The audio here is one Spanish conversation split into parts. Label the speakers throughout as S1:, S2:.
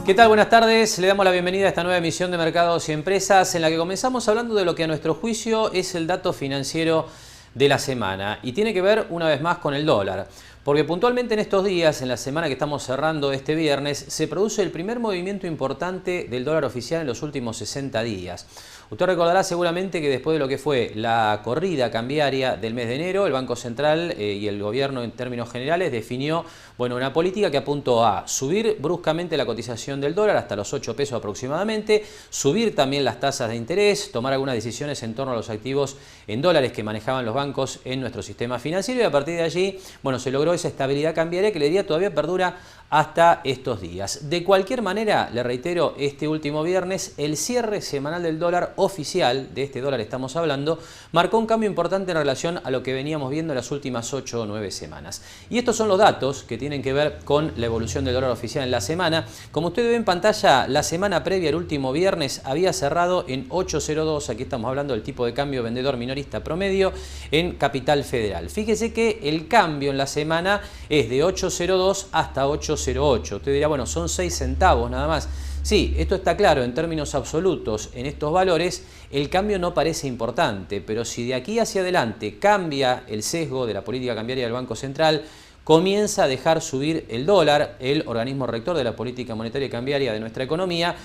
S1: ¿Qué tal? Buenas tardes. Le damos la bienvenida a esta nueva emisión de Mercados y Empresas en la que comenzamos hablando de lo que a nuestro juicio es el dato financiero de la semana y tiene que ver una vez más con el dólar. Porque puntualmente en estos días, en la semana que estamos cerrando este viernes, se produce el primer movimiento importante del dólar oficial en los últimos 60 días. Usted recordará seguramente que después de lo que fue la corrida cambiaria del mes de enero, el Banco Central y el gobierno en términos generales definió una política que apuntó a subir bruscamente la cotización del dólar hasta los 8 pesos aproximadamente, subir también las tasas de interés, tomar algunas decisiones en torno a los activos en dólares que manejaban los bancos en nuestro sistema financiero y a partir de allí, se logró esa estabilidad cambiaria que le diría todavía perdura hasta estos días. De cualquier manera, le reitero, este último viernes, el cierre semanal del dólar oficial, de este dólar estamos hablando, marcó un cambio importante en relación a lo que veníamos viendo en las últimas 8 o 9 semanas. Y estos son los datos que tienen que ver con la evolución del dólar oficial en la semana. Como usted ve en pantalla, la semana previa al último viernes había cerrado en 8.02, aquí estamos hablando del tipo de cambio vendedor minorista promedio en Capital Federal. Fíjese que el cambio en la semana es de 8.02 hasta 8.08. Usted dirá, bueno, son 6 centavos nada más. Sí, esto está claro, en términos absolutos, en estos valores, el cambio no parece importante, pero si de aquí hacia adelante cambia el sesgo de la política cambiaria del Banco Central, comienza a dejar subir el dólar, el organismo rector de la política monetaria y cambiaria de nuestra economía,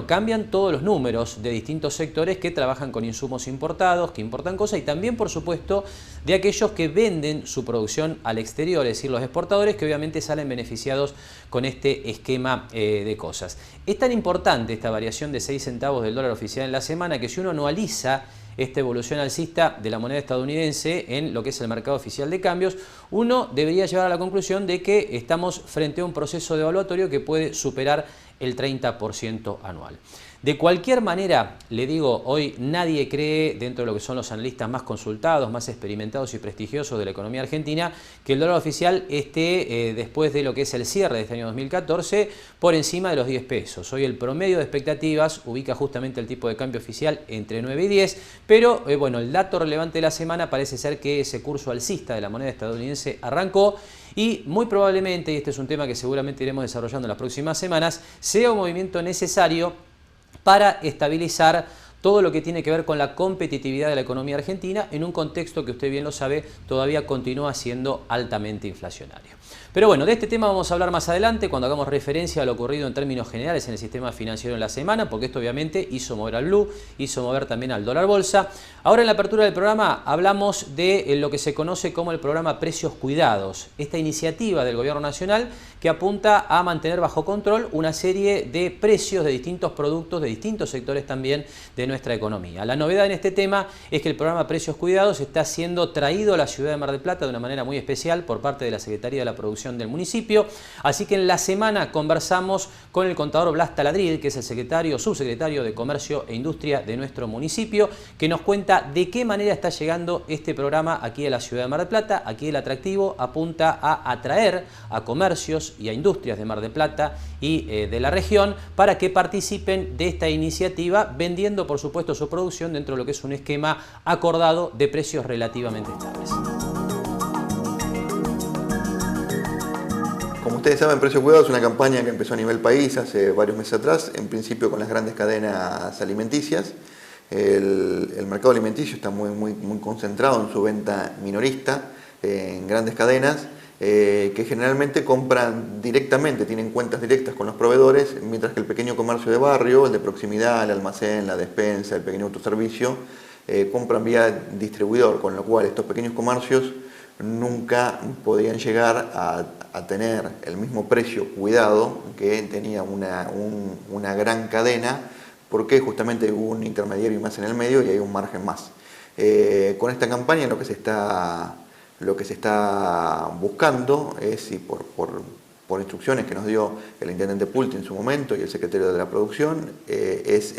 S1: cambian todos los números de distintos sectores que trabajan con insumos importados, que importan cosas y también, por supuesto, de aquellos que venden su producción al exterior, es decir, los exportadores que obviamente salen beneficiados con este esquema de cosas. Es tan importante esta variación de 6 centavos del dólar oficial en la semana que si uno anualiza esta evolución alcista de la moneda estadounidense en lo que es el mercado oficial de cambios, uno debería llegar a la conclusión de que estamos frente a un proceso devaluatorio que puede superar el 30% anual. De cualquier manera, le digo, hoy nadie cree, dentro de lo que son los analistas más consultados, más experimentados y prestigiosos de la economía argentina, que el dólar oficial esté, después de lo que es el cierre de este año 2014, por encima de los 10 pesos. Hoy el promedio de expectativas ubica justamente el tipo de cambio oficial entre 9 y 10, pero el dato relevante de la semana parece ser que ese curso alcista de la moneda estadounidense arrancó y muy probablemente, y este es un tema que seguramente iremos desarrollando en las próximas semanas, sea un movimiento necesario para estabilizar todo lo que tiene que ver con la competitividad de la economía argentina en un contexto que usted bien lo sabe, todavía continúa siendo altamente inflacionario. Pero de este tema vamos a hablar más adelante cuando hagamos referencia a lo ocurrido en términos generales en el sistema financiero en la semana, porque esto obviamente hizo mover al blue, hizo mover también al dólar bolsa. Ahora en la apertura del programa hablamos de lo que se conoce como el programa Precios Cuidados, esta iniciativa del Gobierno Nacional que apunta a mantener bajo control una serie de precios de distintos productos, de distintos sectores también de nuestra economía. La novedad en este tema es que el programa Precios Cuidados está siendo traído a la ciudad de Mar del Plata de una manera muy especial por parte de la Secretaría de la Producción del municipio, así que en la semana conversamos con el contador Blas Taladrill, que es el subsecretario de Comercio e Industria de nuestro municipio, que nos cuenta de qué manera está llegando este programa aquí a la ciudad de Mar del Plata. Aquí el atractivo apunta a atraer a comercios y a industrias de Mar del Plata y de la región para que participen de esta iniciativa, vendiendo por supuesto su producción dentro de lo que es un esquema acordado de precios relativamente estables.
S2: Como ustedes saben, Precios Cuidados es una campaña que empezó a nivel país hace varios meses atrás, en principio con las grandes cadenas alimenticias. El mercado alimenticio está muy concentrado en su venta minorista, en grandes cadenas, que generalmente compran directamente, tienen cuentas directas con los proveedores, mientras que el pequeño comercio de barrio, el de proximidad, el almacén, la despensa, el pequeño autoservicio, compran vía distribuidor, con lo cual estos pequeños comercios nunca podían llegar a tener el mismo precio cuidado que tenía una gran cadena, porque justamente hubo un intermediario más en el medio y hay un margen más. Con esta campaña lo que se está buscando es, y por instrucciones que nos dio el intendente Pulti en su momento y el secretario de la Producción, es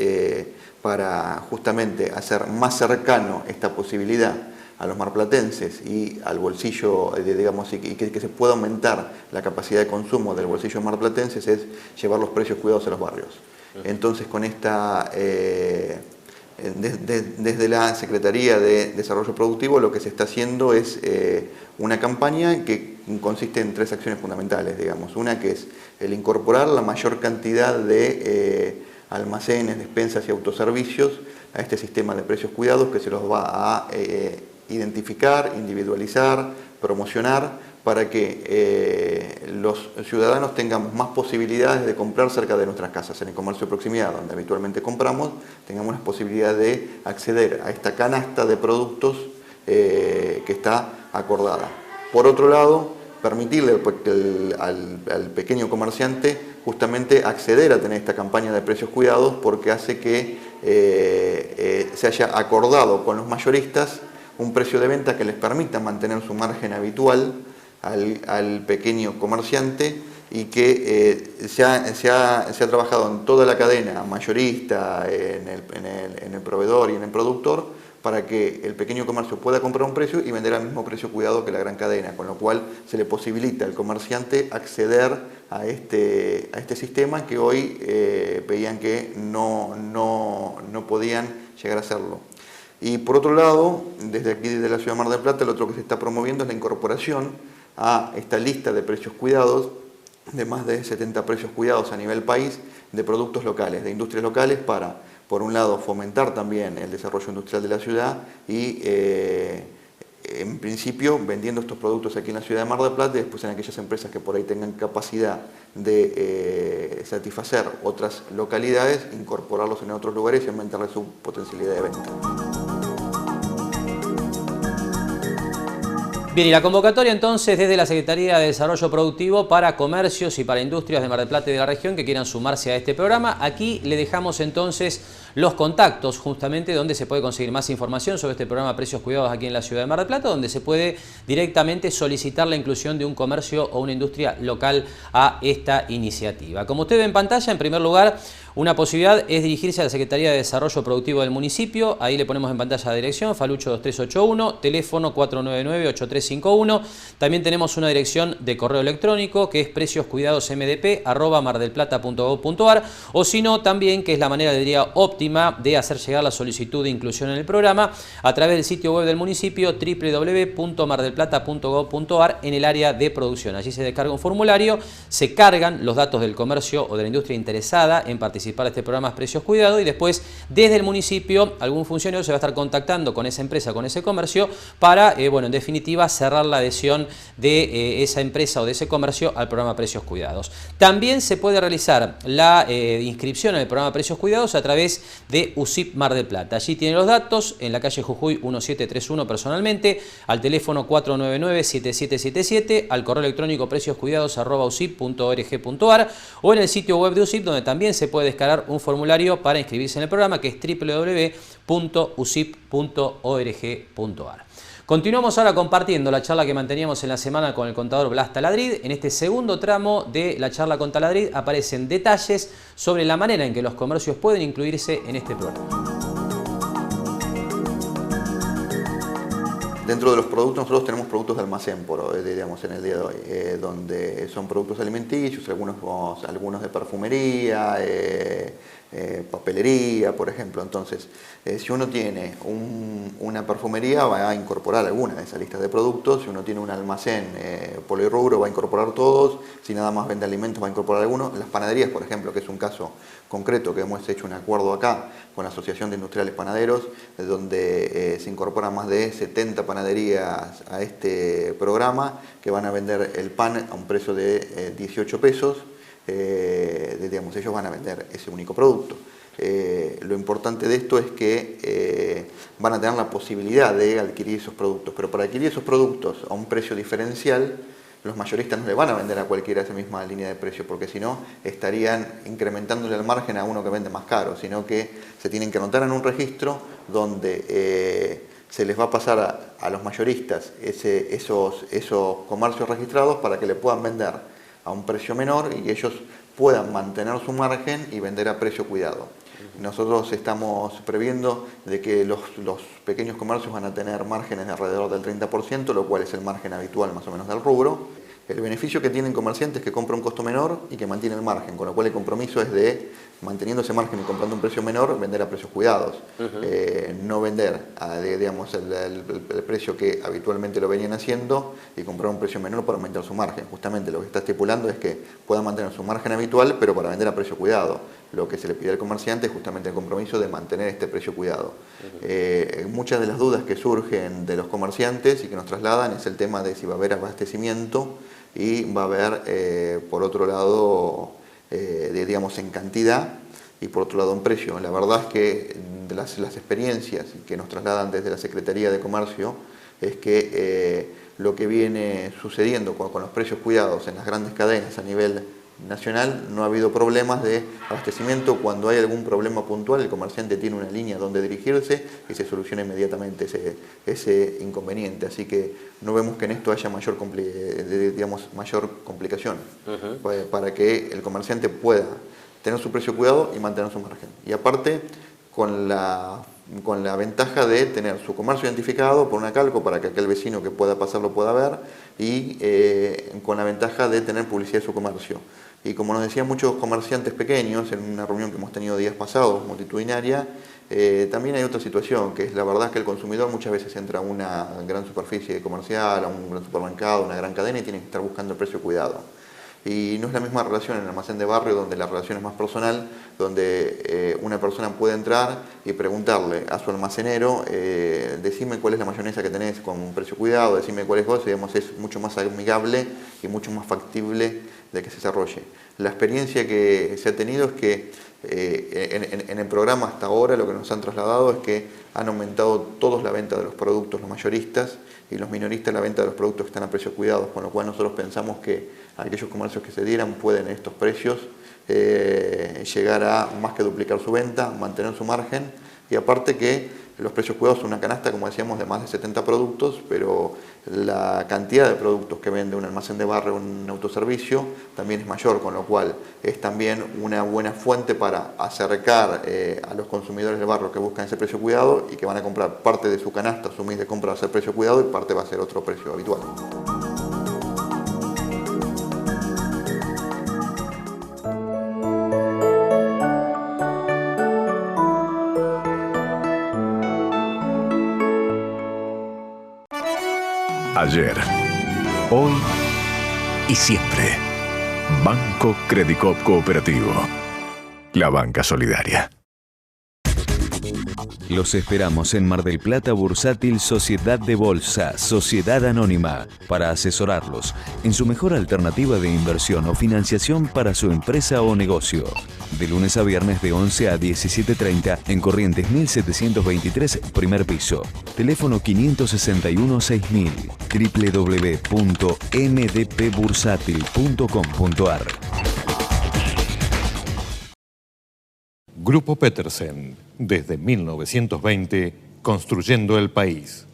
S2: para justamente hacer más cercano esta posibilidad a los marplatenses y al bolsillo, digamos, y que se pueda aumentar la capacidad de consumo del bolsillo marplatenses, es llevar los precios cuidados a los barrios. Entonces, con esta, desde la Secretaría de Desarrollo Productivo, lo que se está haciendo es una campaña que consiste en 3 acciones fundamentales, digamos. Una que es el incorporar la mayor cantidad de almacenes, despensas y autoservicios a este sistema de precios cuidados, que se los va a identificar, individualizar, promocionar, para que los ciudadanos tengamos más posibilidades de comprar cerca de nuestras casas. En el comercio de proximidad, donde habitualmente compramos, tengamos la posibilidad de acceder a esta canasta de productos que está acordada. Por otro lado, permitirle al pequeño comerciante justamente acceder a tener esta campaña de precios cuidados, porque hace que se haya acordado con los mayoristas un precio de venta que les permita mantener su margen habitual al pequeño comerciante, y que se ha trabajado en toda la cadena mayorista, en el proveedor y en el productor, para que el pequeño comercio pueda comprar un precio y vender al mismo precio cuidado que la gran cadena, con lo cual se le posibilita al comerciante acceder a este sistema que hoy veían que no podían llegar a hacerlo. Y por otro lado, desde aquí, desde la Ciudad de Mar del Plata, lo otro que se está promoviendo es la incorporación a esta lista de precios cuidados, de más de 70 precios cuidados a nivel país, de productos locales, de industrias locales, para, por un lado, fomentar también el desarrollo industrial de la ciudad y, en principio, vendiendo estos productos aquí en la Ciudad de Mar del Plata, y después en aquellas empresas que por ahí tengan capacidad de satisfacer otras localidades, incorporarlos en otros lugares y aumentarle su potencialidad de venta.
S1: Bien, y la convocatoria entonces desde la Secretaría de Desarrollo Productivo para comercios y para industrias de Mar del Plata y de la región que quieran sumarse a este programa. Aquí le dejamos entonces los contactos justamente donde se puede conseguir más información sobre este programa Precios Cuidados aquí en la Ciudad de Mar del Plata, donde se puede directamente solicitar la inclusión de un comercio o una industria local a esta iniciativa. Como usted ve en pantalla, en primer lugar, una posibilidad es dirigirse a la Secretaría de Desarrollo Productivo del municipio. Ahí le ponemos en pantalla la dirección, Falucho 2381, teléfono 499-8351. También tenemos una dirección de correo electrónico que es precioscuidadosmdp@mardelplata.gov.ar, o si no, también, que es la manera, diría, óptima de hacer llegar la solicitud de inclusión en el programa, a través del sitio web del municipio www.mardelplata.gov.ar en el área de producción. Allí se descarga un formulario, se cargan los datos del comercio o de la industria interesada en participar de este programa Precios Cuidados, y después desde el municipio algún funcionario se va a estar contactando con esa empresa, con ese comercio, para, bueno, en definitiva, cerrar la adhesión de esa empresa o de ese comercio al programa Precios Cuidados. También se puede realizar la inscripción en el programa Precios Cuidados a través de USIP Mar del Plata. Allí tiene los datos, en la calle Jujuy 1731 personalmente, al teléfono 499-7777, al correo electrónico precioscuidados@usip.org.ar, o en el sitio web de USIP, donde también se puede descargar un formulario para inscribirse en el programa, que es www.usip.org.ar. Continuamos ahora compartiendo la charla que manteníamos en la semana con el contador Blas Taladrid. En este segundo tramo de la charla con Taladrid aparecen detalles sobre la manera en que los comercios pueden incluirse en este programa.
S2: Dentro de los productos, nosotros tenemos productos de almacén, digamos, en el día de hoy, donde son productos alimenticios, algunos de perfumería, papelería, por ejemplo. Entonces, si uno tiene una perfumería, va a incorporar alguna de esas listas de productos. Si uno tiene un almacén polirrubro, va a incorporar todos. Si nada más vende alimentos, va a incorporar algunos. Las panaderías, por ejemplo, que es un caso concreto que hemos hecho un acuerdo acá con la Asociación de Industriales Panaderos, donde se incorporan más de 70 panaderías a este programa, que van a vender el pan a un precio de 18 pesos. Digamos, ellos van a vender ese único producto. Lo importante de esto es que van a tener la posibilidad de adquirir esos productos, pero para adquirir esos productos a un precio diferencial, los mayoristas no le van a vender a cualquiera esa misma línea de precio, porque si no estarían incrementándole el margen a uno que vende más caro, sino que se tienen que anotar en un registro donde se les va a pasar a los mayoristas esos comercios registrados para que le puedan vender a un precio menor y ellos puedan mantener su margen y vender a precio cuidado. Nosotros estamos previendo de que los pequeños comercios van a tener márgenes de alrededor del 30%, lo cual es el margen habitual más o menos del rubro. El beneficio que tiene el comerciante es que compra un costo menor y que mantiene el margen, con lo cual el compromiso es de, manteniendo ese margen y comprando un precio menor, vender a precios cuidados. No vender a, digamos, el precio que habitualmente lo venían haciendo y comprar un precio menor para aumentar su margen. Justamente lo que está estipulando es que pueda mantener su margen habitual, pero para vender a precio cuidado. Lo que se le pide al comerciante es justamente el compromiso de mantener este precio cuidado. Muchas de las dudas que surgen de los comerciantes y que nos trasladan es el tema de si va a haber abastecimiento y va a haber, por otro lado, digamos, en cantidad y por otro lado en precio. La verdad es que de las experiencias que nos trasladan desde la Secretaría de Comercio es que lo que viene sucediendo con los precios cuidados en las grandes cadenas a nivel nacional, no ha habido problemas de abastecimiento. Cuando hay algún problema puntual, el comerciante tiene una línea donde dirigirse y se soluciona inmediatamente ese inconveniente. Así que no vemos que en esto haya mayor complicación para que el comerciante pueda tener su precio cuidado y mantener su margen. Y aparte, con la ventaja de tener su comercio identificado por una calco para que aquel vecino que pueda pasar lo pueda ver y con la ventaja de tener publicidad de su comercio. Y como nos decían muchos comerciantes pequeños en una reunión que hemos tenido días pasados, multitudinaria, también hay otra situación, que es la verdad que el consumidor muchas veces entra a una gran superficie comercial, a un gran supermercado, una gran cadena y tiene que estar buscando el precio cuidado. Y no es la misma relación en el almacén de barrio, donde la relación es más personal, donde una persona puede entrar y preguntarle a su almacenero, decime cuál es la mayonesa que tenés con un precio cuidado, decime cuál es vos, digamos, es mucho más amigable y mucho más factible de que se desarrolle. La experiencia que se ha tenido es que en el programa hasta ahora lo que nos han trasladado es que han aumentado todos la venta de los productos, los mayoristas, y los minoristas la venta de los productos que están a precios cuidados, con lo cual nosotros pensamos que aquellos comercios que se dieran pueden en estos precios llegar a más que duplicar su venta, mantener su margen, y aparte que los precios cuidados son una canasta, como decíamos, de más de 70 productos, pero la cantidad de productos que vende un almacén de barrio o un autoservicio también es mayor, con lo cual es también una buena fuente para acercar a los consumidores del barrio que buscan ese precio cuidado y que van a comprar parte de su canasta, su mix de compra va a ser precio cuidado y parte va a ser otro precio habitual.
S3: Ayer, hoy y siempre. Banco Credicop Cooperativo. La banca solidaria.
S4: Los esperamos en Mar del Plata Bursátil Sociedad de Bolsa, Sociedad Anónima, para asesorarlos en su mejor alternativa de inversión o financiación para su empresa o negocio. De lunes a viernes de 11 a 17:30 en Corrientes 1723, primer piso. Teléfono 561-6000, www.ndpbursátil.com.ar.
S5: Grupo Petersen, desde 1920, construyendo el país.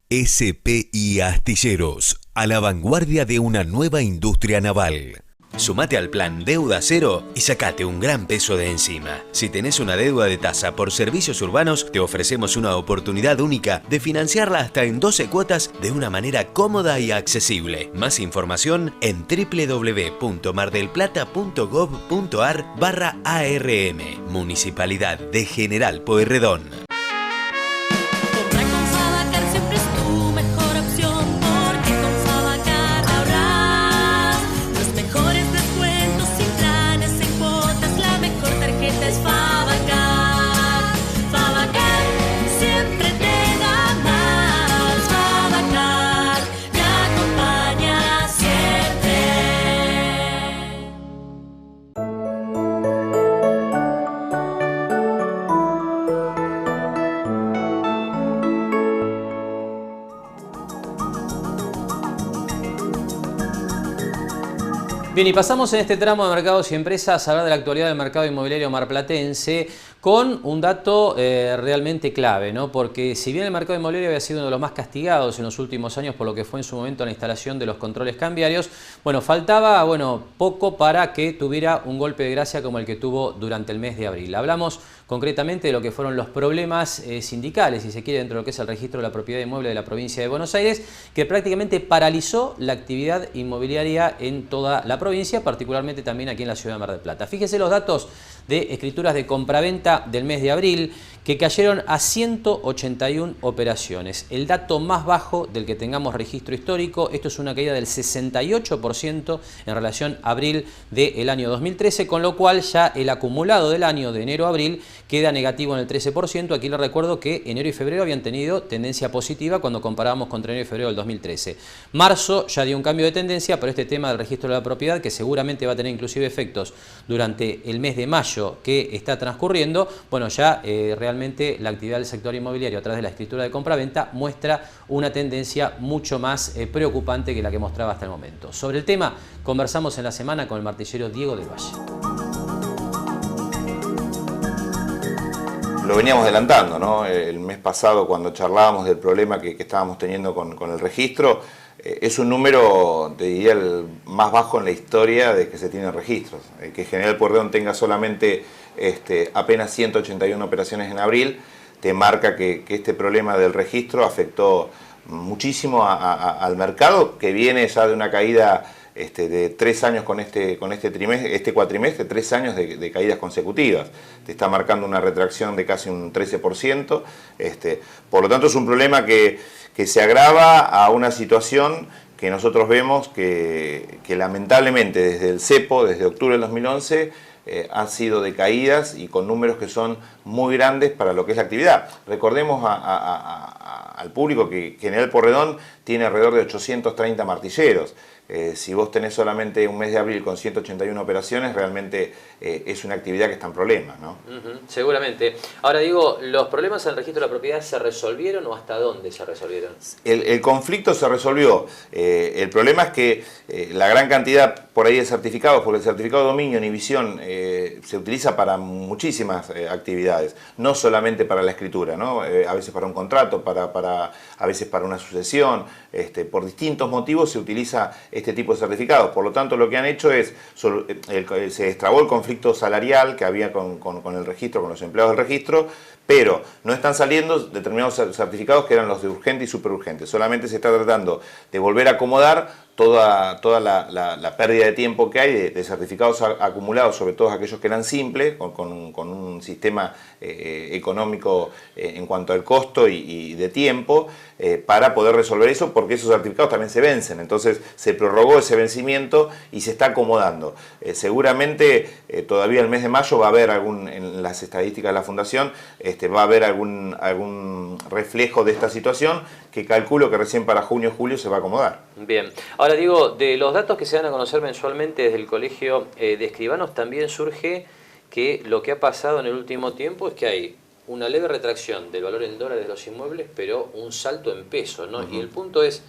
S6: SPI Astilleros, a la vanguardia de una nueva industria naval. Sumate al plan Deuda Cero y sacate un gran peso de encima. Si tenés una deuda de tasa por servicios urbanos, te ofrecemos una oportunidad única de financiarla hasta en 12 cuotas de una manera cómoda y accesible. Más información en www.mardelplata.gov.ar/ARM. Municipalidad de General Pueyrredón.
S1: Bien, y pasamos en este tramo de mercados y empresas a hablar de la actualidad del mercado inmobiliario marplatense con un dato realmente clave, ¿no? Porque si bien el mercado inmobiliario había sido uno de los más castigados en los últimos años por lo que fue en su momento la instalación de los controles cambiarios, bueno, faltaba poco para que tuviera un golpe de gracia como el que tuvo durante el mes de abril. Hablamos concretamente de lo que fueron los problemas sindicales, si se quiere, dentro de lo que es el registro de la propiedad inmueble de la provincia de Buenos Aires, que prácticamente paralizó la actividad inmobiliaria en toda la provincia, particularmente también aquí en la ciudad de Mar del Plata. Fíjese los datos de escrituras de compraventa del mes de abril, que cayeron a 181 operaciones, el dato más bajo del que tengamos registro histórico. Esto es una caída del 68% en relación a abril del año 2013, con lo cual ya el acumulado del año de enero a abril queda negativo en el 13%. Aquí les recuerdo que enero y febrero habían tenido tendencia positiva cuando comparábamos contra enero y febrero del 2013. Marzo ya dio un cambio de tendencia, pero este tema del registro de la propiedad, que seguramente va a tener inclusive efectos durante el mes de mayo que está transcurriendo, bueno, ya realmente la actividad del sector inmobiliario a través de la escritura de compraventa muestra una tendencia mucho más preocupante que la que mostraba hasta el momento. Sobre el tema conversamos en la semana con el martillero Diego del Valle.
S7: Lo veníamos adelantando, ¿no? El mes pasado, cuando charlábamos del problema que estábamos teniendo con el registro, es un número, te diría, el más bajo en la historia de que se tienen registros. Que General Pueyrredón tenga solamente apenas 181 operaciones en abril, te marca que este problema del registro afectó muchísimo al mercado, que viene ya de una caída de 3 años con este cuatrimestre, 3 años de caídas consecutivas. Te está marcando una retracción de casi un 13%. Por lo tanto, es un problema que se agrava a una situación que nosotros vemos que lamentablemente desde el cepo, desde octubre del 2011, han sido de caídas y con números que son muy grandes para lo que es la actividad. Recordemos al público que General Pueyrredón tiene alrededor de 830 martilleros. Si vos tenés solamente un mes de abril con 181 operaciones, realmente es una actividad que está en problemas, ¿no?
S1: Seguramente. Ahora digo, ¿los problemas en el registro de la propiedad se resolvieron o hasta dónde se resolvieron?
S7: El conflicto se resolvió. El problema es que la gran cantidad por ahí de certificados, porque el certificado de dominio ni visión se utiliza para muchísimas actividades, no solamente para la escritura, ¿no? A veces para un contrato, a veces para una sucesión, por distintos motivos se utiliza este tipo de certificados. Por lo tanto, lo que han hecho es, se destrabó el conflicto salarial que había con el registro, con los empleados del registro, pero no están saliendo determinados certificados que eran los de urgente y superurgente. Solamente se está tratando de volver a acomodar toda la pérdida de tiempo que hay de certificados acumulados, sobre todo aquellos que eran simples, con un sistema económico en cuanto al costo y de tiempo, para poder resolver eso, porque esos certificados también se vencen. Entonces se prorrogó ese vencimiento y se está acomodando. Seguramente todavía el mes de mayo va a haber en las estadísticas de la Fundación, va a haber algún reflejo de esta situación, que calculo que recién para junio o julio se va a acomodar.
S1: Bien. Ahora digo, de los datos que se dan a conocer mensualmente desde el Colegio de Escribanos, también surge que lo que ha pasado en el último tiempo es que hay una leve retracción del valor en dólares de los inmuebles, pero un salto en pesos, ¿no? Y el punto es,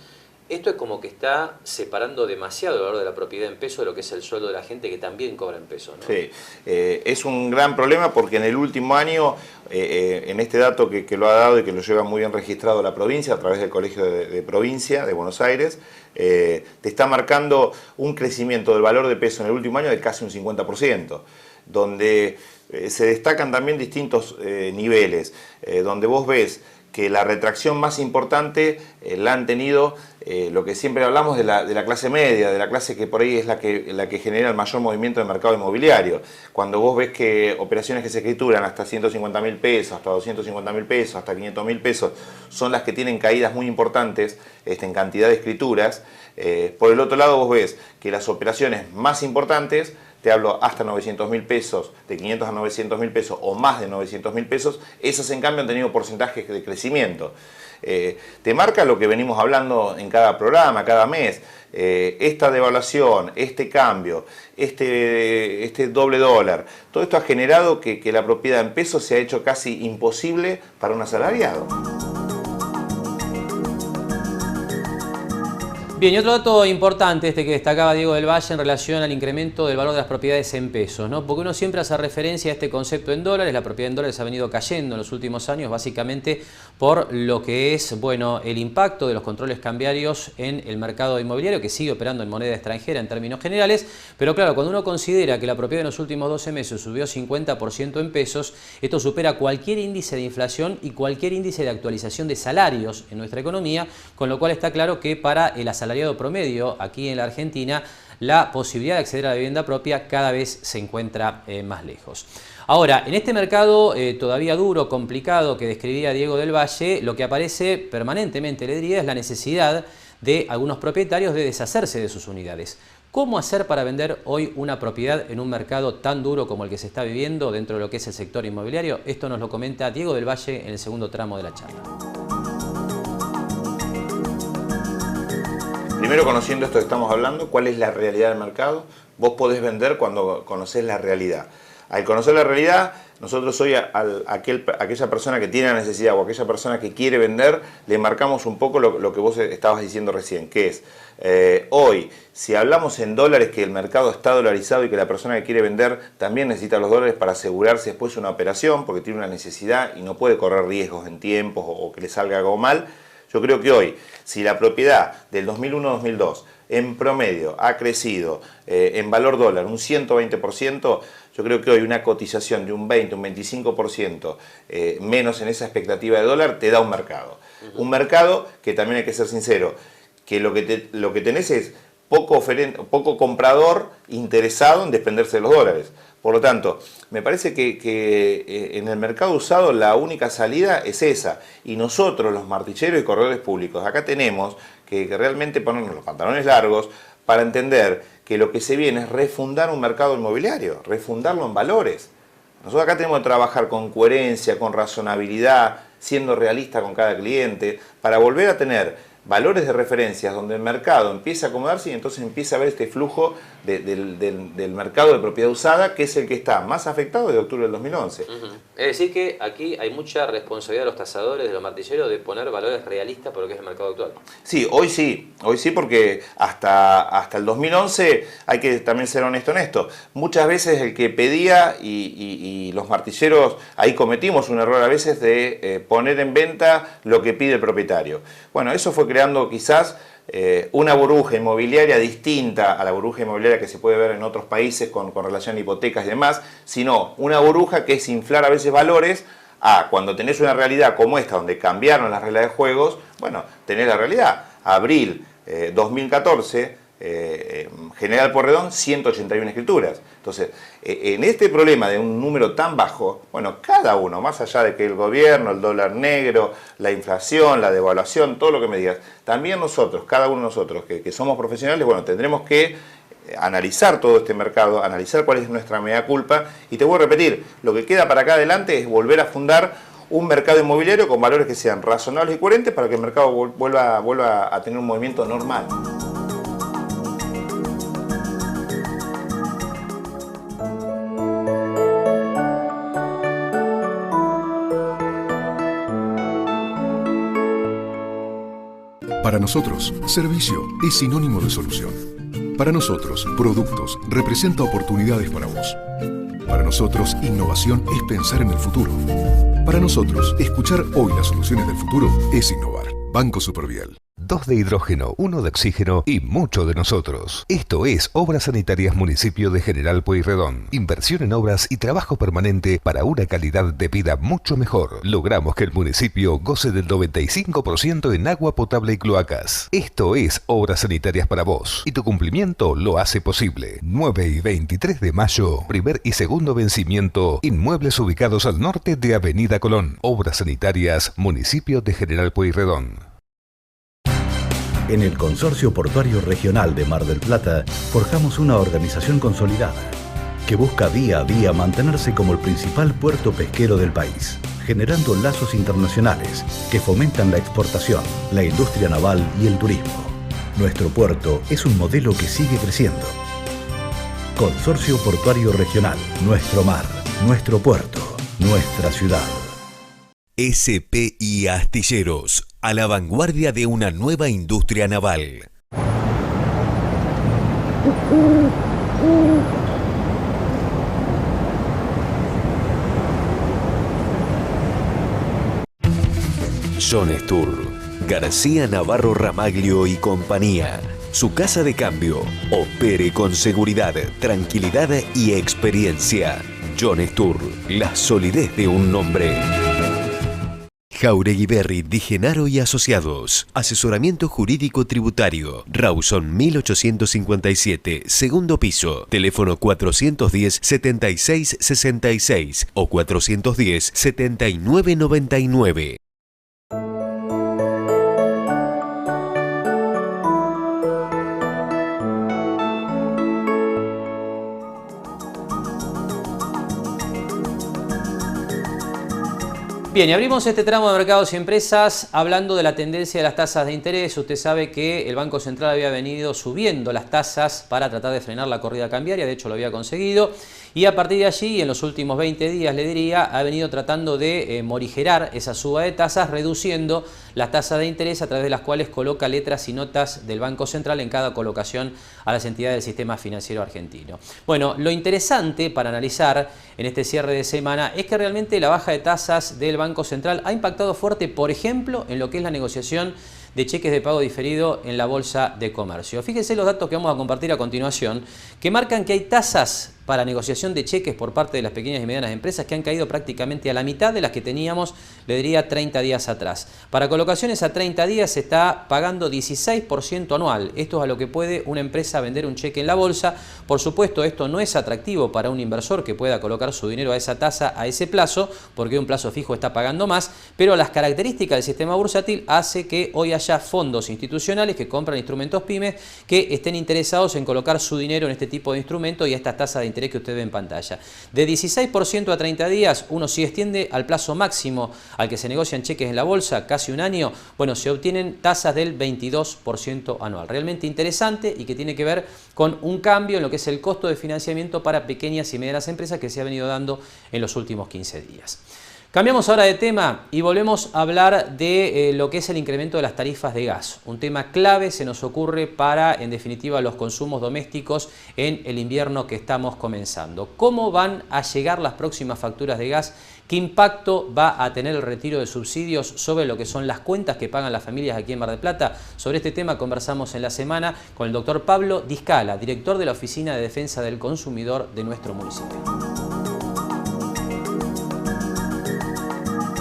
S1: esto es como que está separando demasiado el valor de la propiedad en pesos de lo que es el sueldo de la gente, que también cobra en pesos, ¿no?
S7: Sí, es un gran problema porque en el último año, en este dato que lo ha dado y que lo lleva muy bien registrado la provincia a través del Colegio de Provincia de Buenos Aires, te está marcando un crecimiento del valor de peso en el último año de casi un 50%, donde se destacan también distintos niveles, donde vos ves que la retracción más importante la han tenido lo que siempre hablamos de la clase media, de la clase que por ahí es la que genera el mayor movimiento del mercado inmobiliario. Cuando vos ves que operaciones que se escrituran hasta 150.000 pesos, hasta 250.000 pesos, hasta 500.000 pesos, son las que tienen caídas muy importantes en cantidad de escrituras. Por el otro lado vos ves que las operaciones más importantes, te hablo hasta 900.000 pesos, de 500 a 900.000 pesos o más de 900.000 pesos, esas en cambio han tenido porcentajes de crecimiento. Te marca lo que venimos hablando en cada programa, cada mes, esta devaluación, este cambio, este doble dólar, todo esto ha generado que la propiedad en pesos se ha hecho casi imposible para un asalariado.
S1: Bien, y otro dato importante que destacaba Diego del Valle en relación al incremento del valor de las propiedades en pesos, ¿no? Porque uno siempre hace referencia a este concepto en dólares. La propiedad en dólares ha venido cayendo en los últimos años, básicamente por lo que es, bueno, el impacto de los controles cambiarios en el mercado inmobiliario, que sigue operando en moneda extranjera en términos generales. Pero claro, cuando uno considera que la propiedad en los últimos 12 meses subió 50% en pesos, esto supera cualquier índice de inflación y cualquier índice de actualización de salarios en nuestra economía, con lo cual está claro que para el asalariado promedio aquí en la Argentina, la posibilidad de acceder a la vivienda propia cada vez se encuentra más lejos. Ahora, en este mercado todavía duro, complicado, que describía Diego del Valle, lo que aparece permanentemente, le diría, es la necesidad de algunos propietarios de deshacerse de sus unidades. ¿Cómo hacer para vender hoy una propiedad en un mercado tan duro como el que se está viviendo dentro de lo que es el sector inmobiliario? Esto nos lo comenta Diego del Valle en el segundo tramo de la charla.
S7: Primero, conociendo esto que estamos hablando, cuál es la realidad del mercado. Vos podés vender cuando conocés la realidad. Al conocer la realidad, nosotros hoy a aquella persona que tiene la necesidad o aquella persona que quiere vender, le marcamos un poco lo que vos estabas diciendo recién, que es, hoy, si hablamos en dólares, que el mercado está dolarizado y que la persona que quiere vender también necesita los dólares para asegurarse después una operación, porque tiene una necesidad y no puede correr riesgos en tiempos o que le salga algo mal. Yo creo que hoy, si la propiedad del 2001-2002 en promedio ha crecido en valor dólar un 120%, yo creo que hoy una cotización de un 20, un 25% menos en esa expectativa de dólar te da un mercado. Un mercado que también hay que ser sincero, que lo que tenés es poco comprador interesado en desprenderse de los dólares. Por lo tanto, me parece que en el mercado usado la única salida es esa. Y nosotros, los martilleros y corredores públicos, acá tenemos que realmente ponernos los pantalones largos para entender que lo que se viene es refundar un mercado inmobiliario, refundarlo en valores. Nosotros acá tenemos que trabajar con coherencia, con razonabilidad, siendo realista con cada cliente, para volver a tener valores de referencias donde el mercado empieza a acomodarse y entonces empieza a ver este flujo del mercado de propiedad usada, que es el que está más afectado desde octubre del 2011.
S1: Es decir que aquí hay mucha responsabilidad de los tasadores, de los martilleros, de poner valores realistas por lo que es el mercado actual.
S7: Sí, hoy sí, porque hasta el 2011, hay que también ser honesto en esto, muchas veces el que pedía y los martilleros, ahí cometimos un error a veces de poner en venta lo que pide el propietario. Bueno, eso fue creando quizás una burbuja inmobiliaria distinta a la burbuja inmobiliaria que se puede ver en otros países con relación a hipotecas y demás, sino una burbuja que es inflar a veces valores a cuando tenés una realidad como esta, donde cambiaron las reglas de juegos, bueno, tenés la realidad. Abril 2014, General Porredón, 181 escrituras. Entonces, en este problema de un número tan bajo, bueno, cada uno, más allá de que el gobierno, el dólar negro, la inflación, la devaluación, todo lo que me digas, también nosotros, cada uno de nosotros que somos profesionales, bueno, tendremos que analizar todo este mercado, analizar cuál es nuestra mea culpa, y te voy a repetir, lo que queda para acá adelante es volver a fundar un mercado inmobiliario con valores que sean razonables y coherentes para que el mercado vuelva a tener un movimiento normal.
S8: Para nosotros, servicio es sinónimo de solución. Para nosotros, productos representa oportunidades para vos. Para nosotros, innovación es pensar en el futuro. Para nosotros, escuchar hoy las soluciones del futuro es innovar. Banco Supervial.
S9: 2 de hidrógeno, 1 de oxígeno y mucho de nosotros. Esto es Obras Sanitarias Municipio de General Pueyrredón. Inversión en obras y trabajo permanente para una calidad de vida mucho mejor. Logramos que el municipio goce del 95% en agua potable y cloacas. Esto es Obras Sanitarias para vos. Y tu cumplimiento lo hace posible. 9 y 23 de mayo, primer y segundo vencimiento. Inmuebles ubicados al norte de Avenida Colón. Obras Sanitarias Municipio de General Pueyrredón.
S10: En el Consorcio Portuario Regional de Mar del Plata, forjamos una organización consolidada que busca día a día mantenerse como el principal puerto pesquero del país, generando lazos internacionales que fomentan la exportación, la industria naval y el turismo. Nuestro puerto es un modelo que sigue creciendo. Consorcio Portuario Regional, nuestro mar, nuestro puerto, nuestra ciudad.
S6: SPI Astilleros, a la vanguardia de una nueva industria naval. John Stur, García Navarro Ramaglio y compañía. Su casa de cambio. Opere con seguridad, tranquilidad y experiencia. John Stur, la solidez de un nombre. Jauregui Berry, Di Genaro y Asociados. Asesoramiento jurídico tributario. Rawson 1857, segundo piso. Teléfono 410-7666 o 410-7999.
S1: Bien, y abrimos este tramo de mercados y empresas hablando de la tendencia de las tasas de interés. Usted sabe que el Banco Central había venido subiendo las tasas para tratar de frenar la corrida cambiaria, de hecho lo había conseguido. Y a partir de allí, en los últimos 20 días, le diría, ha venido tratando de morigerar esa suba de tasas, reduciendo las tasas de interés a través de las cuales coloca letras y notas del Banco Central en cada colocación a las entidades del sistema financiero argentino. Bueno, lo interesante para analizar en este cierre de semana es que realmente la baja de tasas del Banco Central ha impactado fuerte, por ejemplo, en lo que es la negociación de cheques de pago diferido en la Bolsa de Comercio. Fíjense los datos que vamos a compartir a continuación, que marcan que hay tasas para negociación de cheques por parte de las pequeñas y medianas empresas que han caído prácticamente a la mitad de las que teníamos, le diría, 30 días atrás. Para colocaciones a 30 días se está pagando 16% anual. Esto es a lo que puede una empresa vender un cheque en la bolsa. Por supuesto, esto no es atractivo para un inversor que pueda colocar su dinero a esa tasa, a ese plazo, porque un plazo fijo está pagando más, pero las características del sistema bursátil hace que hoy haya fondos institucionales que compran instrumentos pymes que estén interesados en colocar su dinero en este tipo de instrumentos y a estas tasas de interés que usted ve en pantalla. De 16% a 30 días, uno si extiende al plazo máximo al que se negocian cheques en la bolsa, casi un año, bueno, se obtienen tasas del 22% anual. Realmente interesante y que tiene que ver con un cambio en lo que es el costo de financiamiento para pequeñas y medianas empresas que se ha venido dando en los últimos 15 días. Cambiamos ahora de tema y volvemos a hablar de lo que es el incremento de las tarifas de gas. Un tema clave se nos ocurre para, en definitiva, los consumos domésticos en el invierno que estamos comenzando. ¿Cómo van a llegar las próximas facturas de gas? ¿Qué impacto va a tener el retiro de subsidios sobre lo que son las cuentas que pagan las familias aquí en Mar del Plata? Sobre este tema conversamos en la semana con el doctor Pablo Di Scala, director de la Oficina de Defensa del Consumidor de nuestro municipio.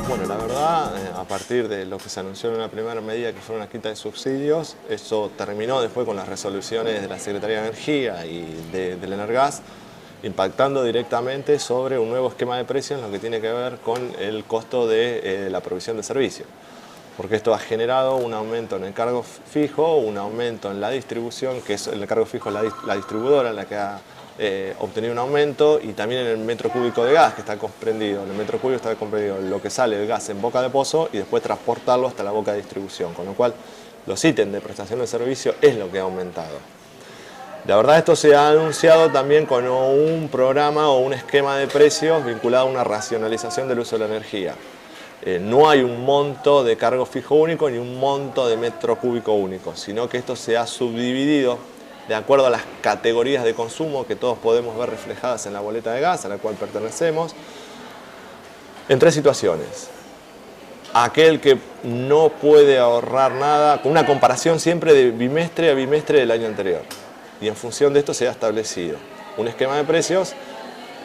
S11: Bueno, la verdad, a partir de lo que se anunció en una primera medida que fue una quita de subsidios, eso terminó después con las resoluciones de la Secretaría de Energía y del Energas, impactando directamente sobre un nuevo esquema de precios en lo que tiene que ver con el costo de la provisión de servicio. Porque esto ha generado un aumento en el cargo fijo, un aumento en la distribución, que es el cargo fijo es la distribuidora la que ha obtenido un aumento, y también en el metro cúbico de gas que está comprendido. En el metro cúbico está comprendido lo que sale del gas en boca de pozo y después transportarlo hasta la boca de distribución, con lo cual los ítems de prestación de servicio es lo que ha aumentado. La verdad, esto se ha anunciado también con un programa o un esquema de precios vinculado a una racionalización del uso de la energía. No hay un monto de cargo fijo único ni un monto de metro cúbico único, sino que esto se ha subdividido de acuerdo a las categorías de consumo que todos podemos ver reflejadas en la boleta de gas a la cual pertenecemos, en tres situaciones. Aquel que no puede ahorrar nada, con una comparación siempre de bimestre a bimestre del año anterior. Y en función de esto se ha establecido un esquema de precios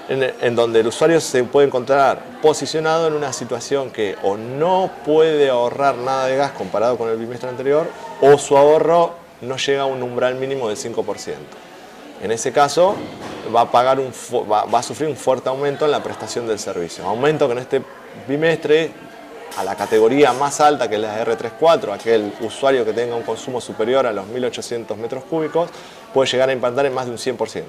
S11: en donde el usuario se puede encontrar posicionado en una situación que o no puede ahorrar nada de gas comparado con el bimestre anterior, o su ahorro no llega a un umbral mínimo del 5%. En ese caso va a sufrir un fuerte aumento en la prestación del servicio. Aumento que en este bimestre, a la categoría más alta, que es la R34, aquel usuario que tenga un consumo superior a los 1.800 metros cúbicos, puede llegar a impactar en más de un 100%.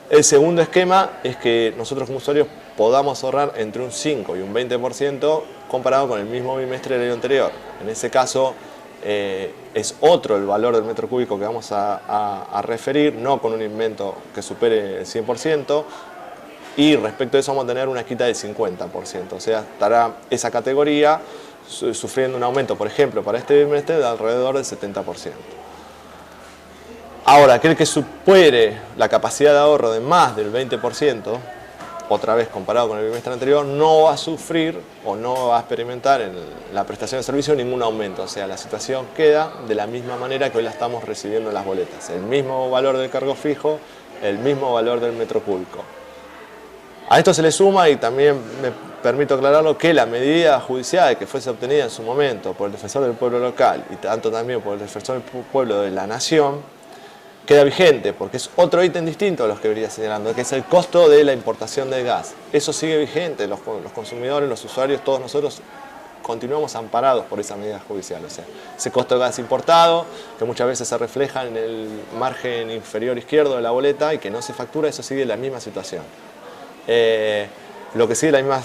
S11: El segundo esquema es que nosotros como usuarios podamos ahorrar entre un 5 y un 20% comparado con el mismo bimestre del año anterior. En ese caso es otro el valor del metro cúbico que vamos a referir, no con un invento que supere el 100%, y respecto a eso vamos a tener una quita del 50%, o sea, estará esa categoría sufriendo un aumento, por ejemplo, para este bimestre de alrededor del 70%. Ahora, aquel que supere la capacidad de ahorro de más del 20%, otra vez comparado con el bimestre anterior, no va a sufrir o no va a experimentar en la prestación de servicio ningún aumento. O sea, la situación queda de la misma manera que hoy la estamos recibiendo en las boletas. El mismo valor del cargo fijo, el mismo valor del metro cúbico. A esto se le suma, y también me permito aclararlo, que la medida judicial que fuese obtenida en su momento por el defensor del pueblo local y tanto también por el defensor del pueblo de la nación, queda vigente, porque es otro ítem distinto a los que venía señalando, que es el costo de la importación del gas. Eso sigue vigente, los consumidores, los usuarios, todos nosotros continuamos amparados por esa medida judicial. O sea, ese costo de gas importado, que muchas veces se refleja en el margen inferior izquierdo de la boleta y que no se factura, eso sigue la misma situación. Lo que sigue la misma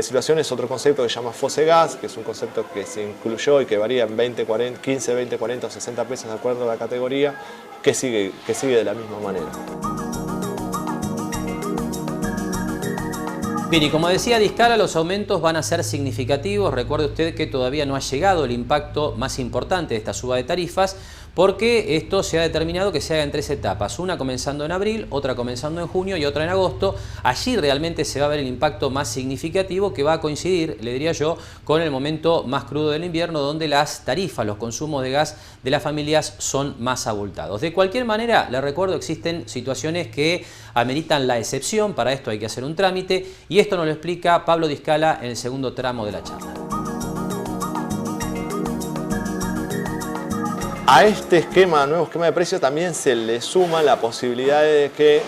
S11: situación es otro concepto que se llama FOSE-gas, que es un concepto que se incluyó y que varía en 20, 40, 15, 20, 40 o 60 pesos de acuerdo a la categoría, que sigue de la misma manera.
S1: Bien, y como decía Discala, los aumentos van a ser significativos. Recuerde usted que todavía no ha llegado el impacto más importante de esta suba de tarifas, porque esto se ha determinado que se haga en 3 etapas, una comenzando en abril, otra comenzando en junio y otra en agosto. Allí realmente se va a ver el impacto más significativo, que va a coincidir, le diría yo, con el momento más crudo del invierno, donde las tarifas, los consumos de gas de las familias son más abultados. De cualquier manera, le recuerdo, existen situaciones que ameritan la excepción. Para esto hay que hacer un trámite, y esto nos lo explica Pablo Discala en el segundo tramo de la charla.
S11: A este nuevo esquema de precios, también se le suma la posibilidad de que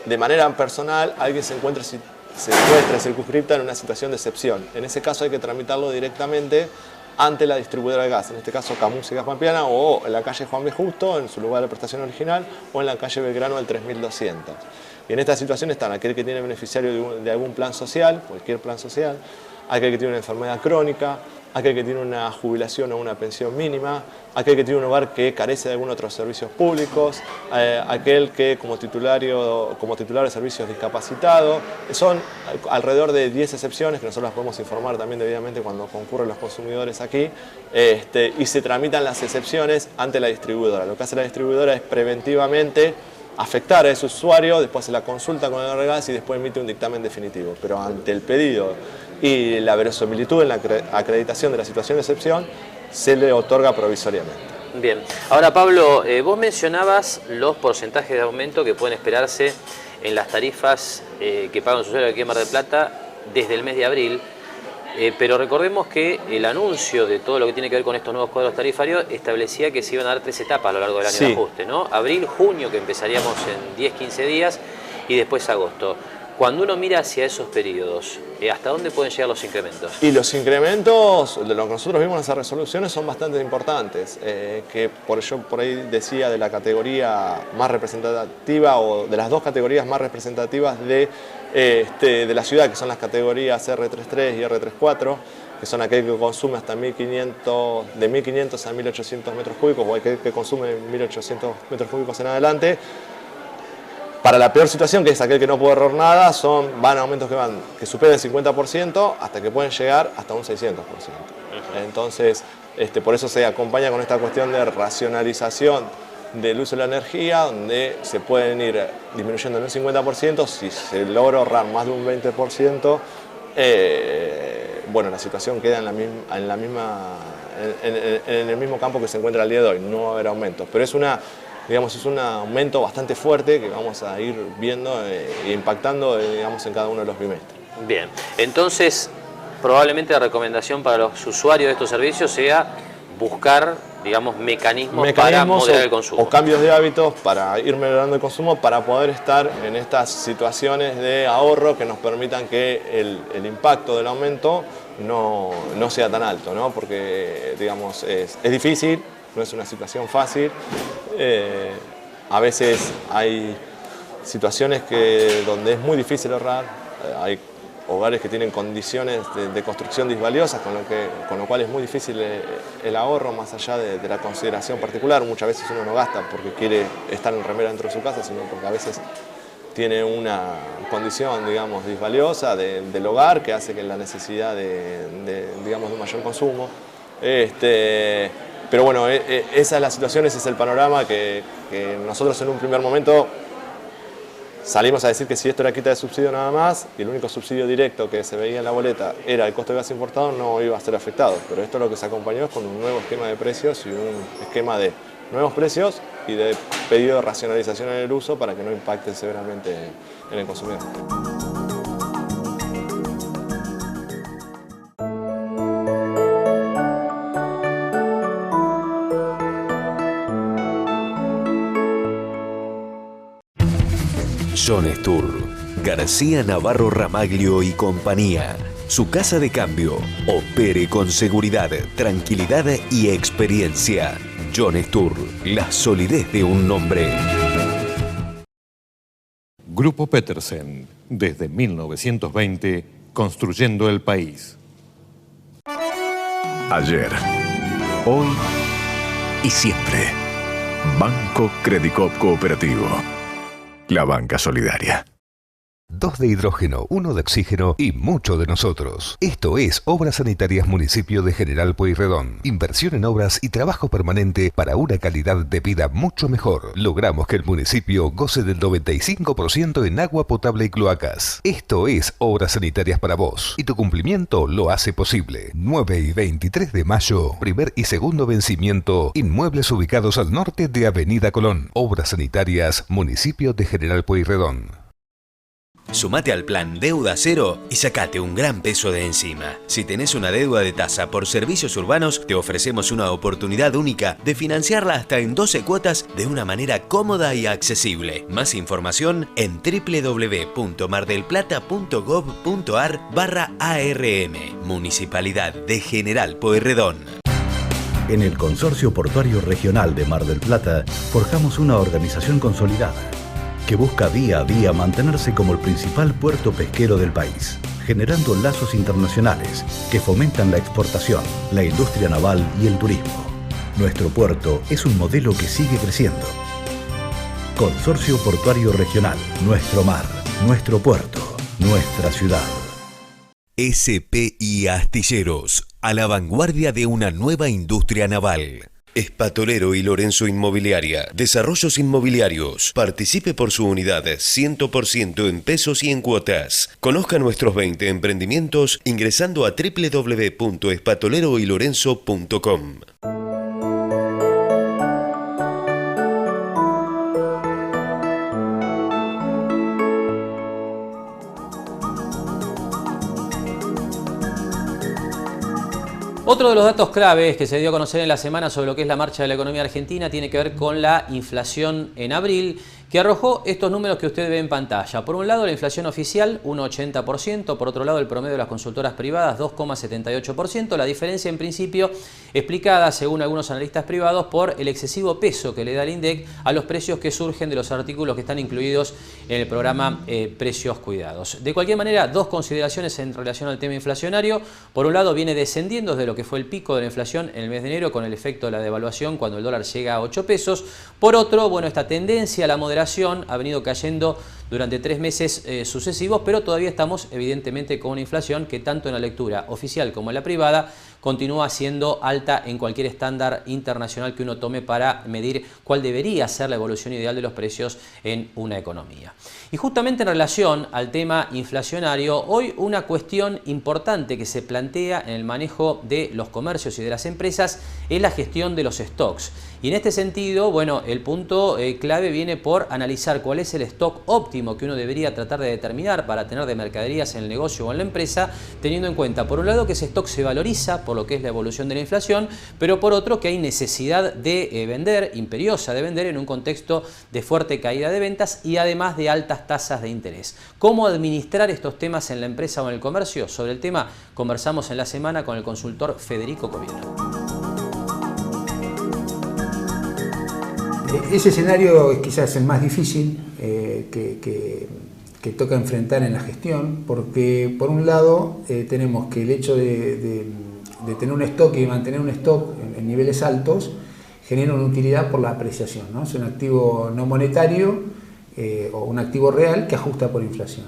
S11: de manera personal alguien se encuentre circunscripta en una situación de excepción. En ese caso hay que tramitarlo directamente ante la distribuidora de gas, en este caso Camus y Gas Pampeana, o en la calle Juan B. Justo, en su lugar de prestación original, o en la calle Belgrano del 3200. Y en esta situación están aquel que tiene beneficiario de algún plan social, cualquier plan social, aquel que tiene una enfermedad crónica, aquel que tiene una jubilación o una pensión mínima, aquel que tiene un hogar que carece de algún otro servicios públicos, aquel que como titular de servicios discapacitado. Son alrededor de 10 excepciones que nosotros las podemos informar también debidamente cuando concurren los consumidores aquí, y se tramitan las excepciones ante la distribuidora. Lo que hace la distribuidora es preventivamente afectar a ese usuario, después se la consulta con el gas y después emite un dictamen definitivo. Pero ante el pedido y la verosimilitud en la acreditación de la situación de excepción, se le otorga provisoriamente.
S1: Bien, ahora Pablo, vos mencionabas los porcentajes de aumento que pueden esperarse en las tarifas que pagan los usuarios aquí en Mar del Plata desde el mes de abril, pero recordemos que el anuncio de todo lo que tiene que ver con estos nuevos cuadros tarifarios establecía que se iban a dar 3 etapas a lo largo del año de ajuste, ¿no? Abril, junio, que empezaríamos en 10-15 días, y después agosto. Cuando uno mira hacia esos periodos, ¿hasta dónde pueden llegar los incrementos?
S11: Y los incrementos, de lo que nosotros vimos en esas resoluciones, son bastante importantes. Que yo por ahí decía de la categoría más representativa, o de las 2 categorías más representativas de la ciudad, que son las categorías R33 y R34, que son aquel que consume hasta 1500, de 1500 a 1800 metros cúbicos, o aquel que consume 1800 metros cúbicos en adelante. Para la peor situación, que es aquel que no puede ahorrar nada, van aumentos que superen el 50% hasta que pueden llegar hasta un 600%. Entonces, por eso se acompaña con esta cuestión de racionalización del uso de la energía, donde se pueden ir disminuyendo en un 50%. Si se logra ahorrar más de un 20%, bueno, la situación queda en el mismo campo que se encuentra al día de hoy. No va a haber aumentos, pero es un aumento bastante fuerte que vamos a ir viendo e impactando en cada uno de los bimestres.
S1: Bien, entonces probablemente la recomendación para los usuarios de estos servicios sea buscar, mecanismos para moderar el consumo.
S11: O cambios de hábitos para ir mejorando el consumo, para poder estar en estas situaciones de ahorro que nos permitan que el impacto del aumento no sea tan alto, ¿no? Porque es difícil. No es una situación fácil. A veces hay situaciones donde es muy difícil ahorrar. Hay hogares que tienen condiciones de construcción disvaliosas, con lo cual es muy difícil el ahorro, más allá de la consideración particular. Muchas veces uno no gasta porque quiere estar en remera dentro de su casa, sino porque a veces tiene una condición, disvaliosa del hogar, que hace que la necesidad de un mayor consumo. Pero bueno, esa es la situación, ese es el panorama que nosotros en un primer momento salimos a decir que si esto era quita de subsidio nada más y el único subsidio directo que se veía en la boleta era el costo de gas importado, no iba a ser afectado. Pero esto lo que se acompañó es con un nuevo esquema de precios y un esquema de nuevos precios y de pedido de racionalización en el uso para que no impacte severamente en el consumidor.
S6: John Stur, García Navarro Ramaglio y compañía. Su casa de cambio. Opere con seguridad, tranquilidad y experiencia. John Stur, la solidez de un nombre.
S5: Grupo Petersen, desde 1920, construyendo el país.
S3: Ayer, hoy y siempre. Banco Credicop Cooperativo. La banca solidaria.
S9: 2 de hidrógeno, 1 de oxígeno y mucho de nosotros. Esto es Obras Sanitarias Municipio de General Pueyrredón. Inversión en obras y trabajo permanente para una calidad de vida mucho mejor. Logramos que el municipio goce del 95% en agua potable y cloacas. Esto es Obras Sanitarias para vos. Y tu cumplimiento lo hace posible. 9 y 23 de mayo, primer y segundo vencimiento. Inmuebles ubicados al norte de Avenida Colón. Obras Sanitarias Municipio de General Pueyrredón.
S6: Sumate al plan Deuda Cero y sacate un gran peso de encima. Si tenés una deuda de tasa por servicios urbanos, te ofrecemos una oportunidad única de financiarla hasta en 12 cuotas de una manera cómoda y accesible. Más información en www.mardelplata.gov.ar/ARM. Municipalidad de General Pueyrredón.
S10: En el Consorcio Portuario Regional de Mar del Plata forjamos una organización consolidada que busca día a día mantenerse como el principal puerto pesquero del país, generando lazos internacionales que fomentan la exportación, la industria naval y el turismo. Nuestro puerto es un modelo que sigue creciendo. Consorcio Portuario Regional, nuestro mar, nuestro puerto, nuestra ciudad.
S6: SPI Astilleros, a la vanguardia de una nueva industria naval. Espatolero y Lorenzo Inmobiliaria, desarrollos inmobiliarios. Participe por su unidad 100% en pesos y en cuotas. Conozca nuestros 20 emprendimientos ingresando a www.espatoleroylorenzo.com.
S1: Otro de los datos claves que se dio a conocer en la semana sobre lo que es la marcha de la economía argentina tiene que ver con la inflación en abril, que arrojó estos números que usted ve en pantalla. Por un lado, la inflación oficial, 1,80%. Por otro lado, el promedio de las consultoras privadas, 2,78%. La diferencia, en principio, explicada, según algunos analistas privados, por el excesivo peso que le da el INDEC a los precios que surgen de los artículos que están incluidos en el programa Precios Cuidados. De cualquier manera, dos consideraciones en relación al tema inflacionario. Por un lado, viene descendiendo desde lo que fue el pico de la inflación en el mes de enero con el efecto de la devaluación cuando el dólar llega a 8 pesos. Por otro, bueno, esta tendencia a la moderación ha venido cayendo durante 3 meses sucesivos, pero todavía estamos evidentemente con una inflación que tanto en la lectura oficial como en la privada continúa siendo alta en cualquier estándar internacional que uno tome para medir cuál debería ser la evolución ideal de los precios en una economía. Y justamente en relación al tema inflacionario, hoy una cuestión importante que se plantea en el manejo de los comercios y de las empresas es la gestión de los stocks. Y en este sentido, bueno, el punto clave viene por analizar cuál es el stock óptimo que uno debería tratar de determinar para tener de mercaderías en el negocio o en la empresa, teniendo en cuenta, por un lado, que ese stock se valoriza por lo que es la evolución de la inflación, pero por otro, que hay necesidad de vender, imperiosa de vender, en un contexto de fuerte caída de ventas y además de altas tasas de interés. ¿Cómo administrar estos temas en la empresa o en el comercio? Sobre el tema conversamos en la semana con el consultor Federico Covielo.
S12: Ese escenario es quizás el más difícil que toca enfrentar en la gestión, porque por un lado tenemos que el hecho de tener un stock y mantener un stock en niveles altos genera una utilidad por la apreciación, ¿no? Es un activo no monetario o un activo real que ajusta por inflación.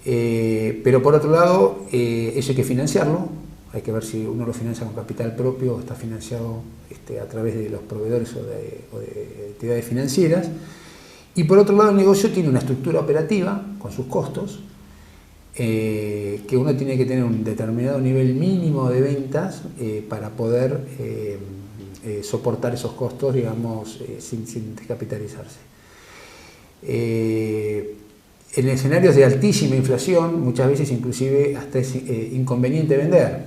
S12: Pero por otro lado, eso hay que financiarlo Hay que ver si uno lo financia con capital propio o está financiado a través de los proveedores o de entidades financieras. Y por otro lado, el negocio tiene una estructura operativa con sus costos, que uno tiene que tener un determinado nivel mínimo de ventas para poder soportar esos costos, digamos, sin descapitalizarse. En escenarios de altísima inflación, muchas veces inclusive hasta es inconveniente vender.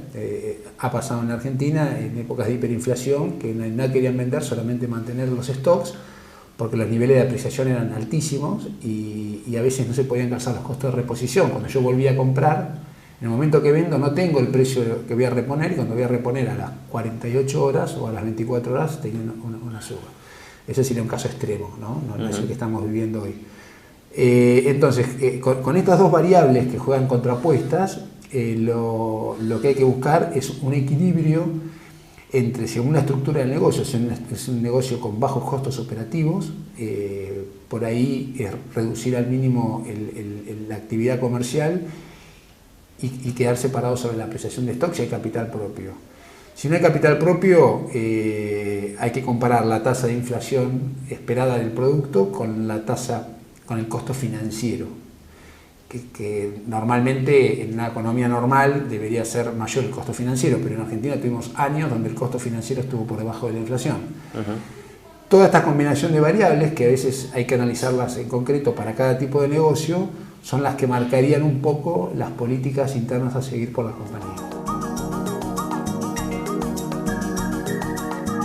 S12: Ha pasado en Argentina en épocas de hiperinflación que no querían vender, solamente mantener los stocks, porque los niveles de apreciación eran altísimos y a veces no se podían calzar los costos de reposición. Cuando yo volví a comprar, en el momento que vendo no tengo el precio que voy a reponer, y cuando voy a reponer a las 48 horas o a las 24 horas tengo una suba. Ese sería un caso extremo, no es el que estamos viviendo hoy. Entonces, con estas dos variables que juegan contrapuestas, lo que hay que buscar es un equilibrio entre, según la estructura del negocio, si es un negocio con bajos costos operativos, por ahí es reducir al mínimo la actividad comercial y quedar separado sobre la apreciación de stock si hay capital propio. Si no hay capital propio, hay que comparar la tasa de inflación esperada del producto con el costo financiero, que normalmente en una economía normal debería ser mayor el costo financiero, pero en Argentina tuvimos años donde el costo financiero estuvo por debajo de la inflación. Toda esta combinación de variables, que a veces hay que analizarlas en concreto para cada tipo de negocio, son las que marcarían un poco las políticas internas a seguir por las compañías.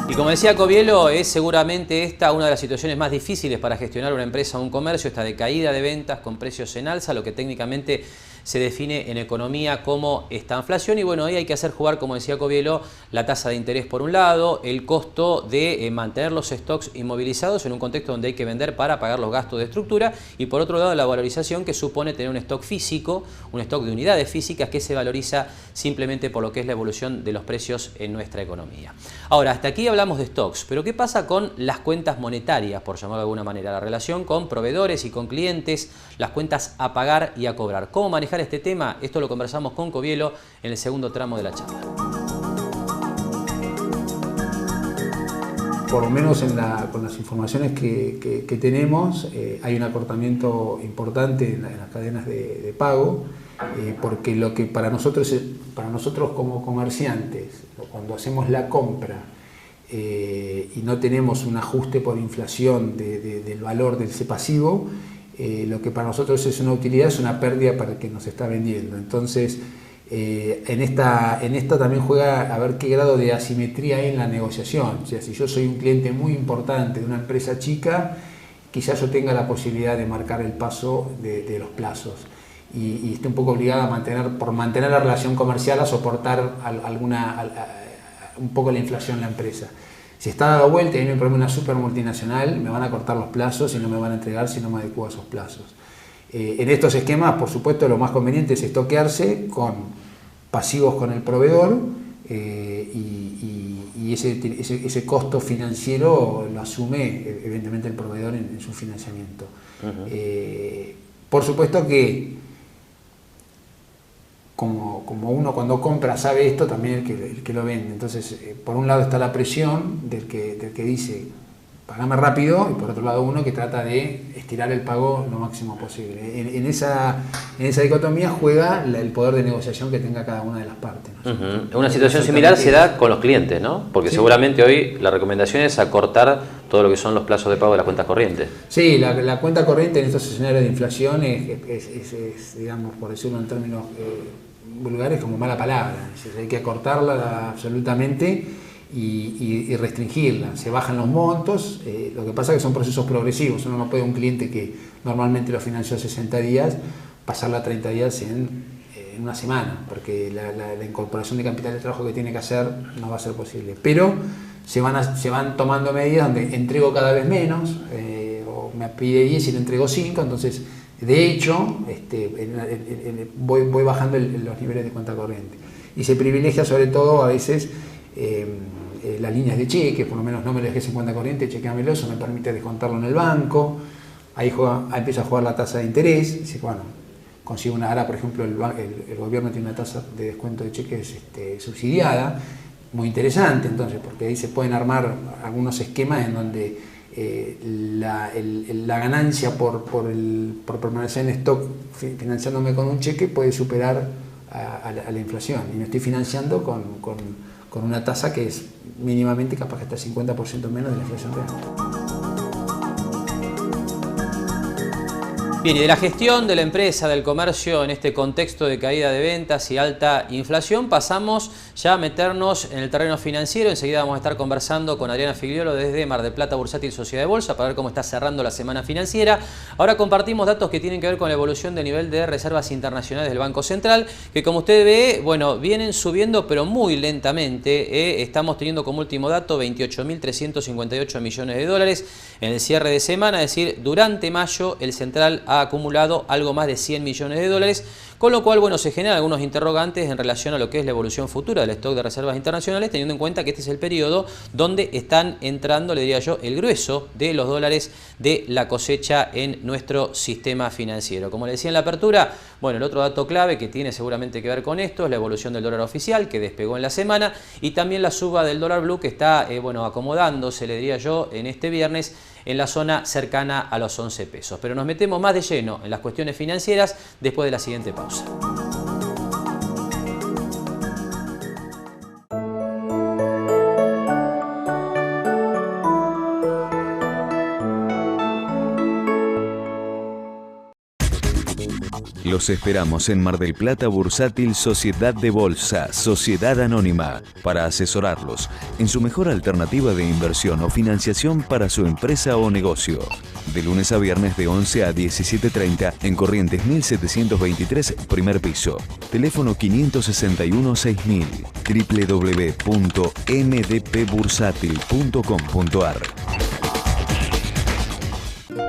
S1: Y como decía Covielo, es seguramente esta una de las situaciones más difíciles para gestionar una empresa o un comercio, esta de caída de ventas con precios en alza, lo que técnicamente se define en economía como estanflación. Y bueno, ahí hay que hacer jugar, como decía Covielo, la tasa de interés por un lado, el costo de mantener los stocks inmovilizados en un contexto donde hay que vender para pagar los gastos de estructura, y por otro lado la valorización que supone tener un stock físico, un stock de unidades físicas que se valoriza simplemente por lo que es la evolución de los precios en nuestra economía. Ahora, hasta aquí hablamos de stocks, pero ¿qué pasa con las cuentas monetarias, por llamarlo de alguna manera? La relación con proveedores y con clientes, las cuentas a pagar y a cobrar. ¿Cómo manejar este tema? Esto lo conversamos con Covielo en el segundo tramo de la charla.
S12: Por lo menos con las informaciones que tenemos, hay un acortamiento importante en las cadenas de pago, porque lo que para nosotros como comerciantes, cuando hacemos la compra y no tenemos un ajuste por inflación del valor del pasivo, lo que para nosotros es una utilidad es una pérdida para el que nos está vendiendo. Entonces, en esta también juega a ver qué grado de asimetría hay en la negociación. O sea, si yo soy un cliente muy importante de una empresa chica, quizás yo tenga la posibilidad de marcar el paso de los plazos y esté un poco obligada por mantener la relación comercial a soportar un poco la inflación en la empresa. Si está dado vuelta y hay un problema en una super multinacional, me van a cortar los plazos y no me van a entregar si no me adecuo a esos plazos. En estos esquemas, por supuesto, lo más conveniente es estoquearse con pasivos con el proveedor y ese costo financiero lo asume evidentemente el proveedor en su financiamiento. Por supuesto que como uno cuando compra sabe esto, también el que lo vende. Entonces, por un lado está la presión del que dice pagame rápido, y por otro lado uno que trata de estirar el pago lo máximo posible. En esa dicotomía juega el poder de negociación que tenga cada una de las partes, ¿no?
S1: Una situación similar se da con los clientes, ¿no? Porque sí, seguramente hoy la recomendación es acortar todo lo que son los plazos de pago de las cuentas corrientes.
S12: Sí, la cuenta corriente en estos escenarios de inflación es digamos, por decirlo en términos vulgares, como mala palabra. Hay que acortarla absolutamente y restringirla. Se bajan los montos, lo que pasa es que son procesos progresivos. Uno no puede un cliente que normalmente lo financió a 60 días pasarla a 30 días en una semana, porque la incorporación de capital de trabajo que tiene que hacer no va a ser posible. Pero se van tomando medidas donde entrego cada vez menos, o me pide 10 y le entrego 5, entonces de hecho voy bajando los niveles de cuenta corriente. Y se privilegia sobre todo a veces las líneas de cheque, por lo menos no me lo dejes en cuenta corriente, chequeamelo, eso me permite descontarlo en el banco. Ahí empieza a jugar la tasa de interés. Dice, bueno, ahora por ejemplo el gobierno tiene una tasa de descuento de cheques subsidiada, muy interesante entonces, porque ahí se pueden armar algunos esquemas en donde la ganancia por permanecer en stock financiándome con un cheque puede superar a la inflación, y me estoy financiando con una tasa que es mínimamente capaz que está 50% menos de la inflación real.
S1: Bien, y de la gestión de la empresa, del comercio en este contexto de caída de ventas y alta inflación, pasamos ya a meternos en el terreno financiero. Enseguida vamos a estar conversando con Adriana Figliolo desde Mar del Plata Bursátil Sociedad de Bolsa para ver cómo está cerrando la semana financiera. Ahora compartimos datos que tienen que ver con la evolución del nivel de reservas internacionales del Banco Central, que como usted ve, bueno, vienen subiendo pero muy lentamente. Estamos teniendo como último dato 28.358 millones de dólares en el cierre de semana, es decir, durante mayo el Central ha acumulado algo más de 100 millones de dólares, con lo cual, bueno, se generan algunos interrogantes en relación a lo que es la evolución futura del stock de reservas internacionales, teniendo en cuenta que este es el periodo donde están entrando, le diría yo, el grueso de los dólares de la cosecha en nuestro sistema financiero. Como le decía en la apertura, bueno, el otro dato clave que tiene seguramente que ver con esto es la evolución del dólar oficial, que despegó en la semana, y también la suba del dólar blue, que está, bueno, acomodándose, le diría yo, en este viernes, en la zona cercana a los 11 pesos. Pero nos metemos más de lleno en las cuestiones financieras después de la siguiente pausa.
S4: Los esperamos en Mar del Plata Bursátil Sociedad de Bolsa, Sociedad Anónima, para asesorarlos en su mejor alternativa de inversión o financiación para su empresa o negocio. De lunes a viernes de 11 a 17:30 en Corrientes 1723, primer piso. Teléfono 561-6000, www.ndpbursátil.com.ar.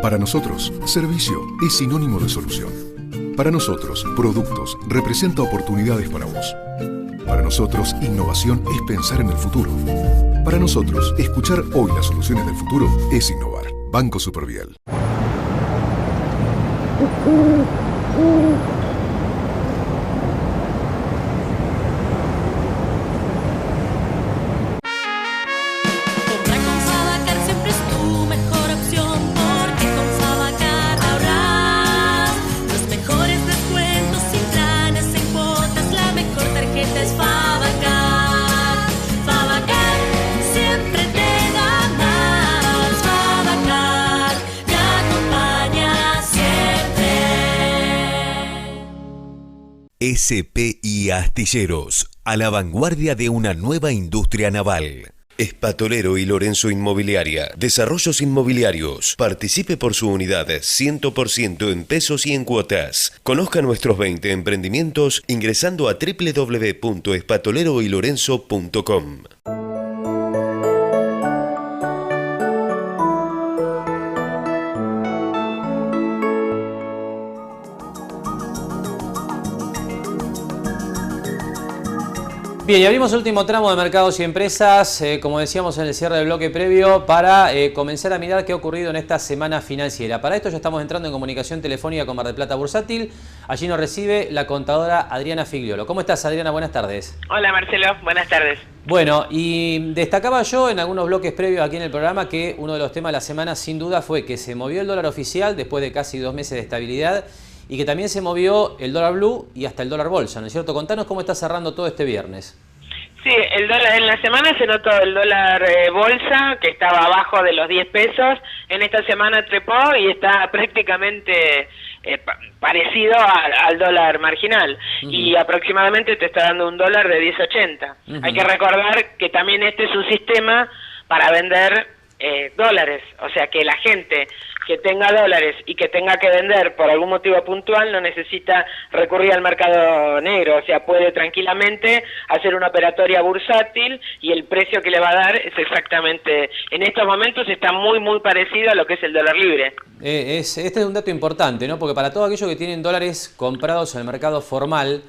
S8: Para nosotros, servicio es sinónimo de solución. Para nosotros, productos representa oportunidades para vos. Para nosotros, innovación es pensar en el futuro. Para nosotros, escuchar hoy las soluciones del futuro es innovar. Banco Superviel.
S6: SPI Astilleros, a la vanguardia de una nueva industria naval. Espatolero y Lorenzo Inmobiliaria, desarrollos inmobiliarios. Participe por su unidad 100% en pesos y en cuotas. Conozca nuestros 20 emprendimientos ingresando a www.espatoleroylorenzo.com.
S1: Bien, y abrimos el último tramo de mercados y empresas, como decíamos en el cierre del bloque previo, para comenzar a mirar qué ha ocurrido en esta semana financiera. Para esto ya estamos entrando en comunicación telefónica con Mar del Plata Bursátil. Allí nos recibe la contadora Adriana Figliolo. ¿Cómo estás, Adriana? Buenas tardes.
S13: Hola, Marcelo. Buenas tardes.
S1: Bueno, y destacaba yo en algunos bloques previos aquí en el programa que uno de los temas de la semana sin duda fue que se movió el dólar oficial después de casi 2 meses de estabilidad y que también se movió el dólar blue y hasta el dólar bolsa, ¿no es cierto? Contanos cómo está cerrando todo este viernes.
S13: Sí, el dólar en la semana se notó el dólar bolsa, que estaba abajo de los 10 pesos. En esta semana trepó y está prácticamente parecido al dólar marginal. Y aproximadamente te está dando un dólar de 10.80. Hay que recordar que también este es un sistema para vender dólares. O sea que la gente que tenga dólares y que tenga que vender por algún motivo puntual no necesita recurrir al mercado negro, o sea, puede tranquilamente hacer una operatoria bursátil y el precio que le va a dar es exactamente, en estos momentos está muy parecido a lo que es el dólar libre.
S1: Este es un dato importante, ¿no? Porque para todos aquellos que tienen dólares comprados en el mercado formal,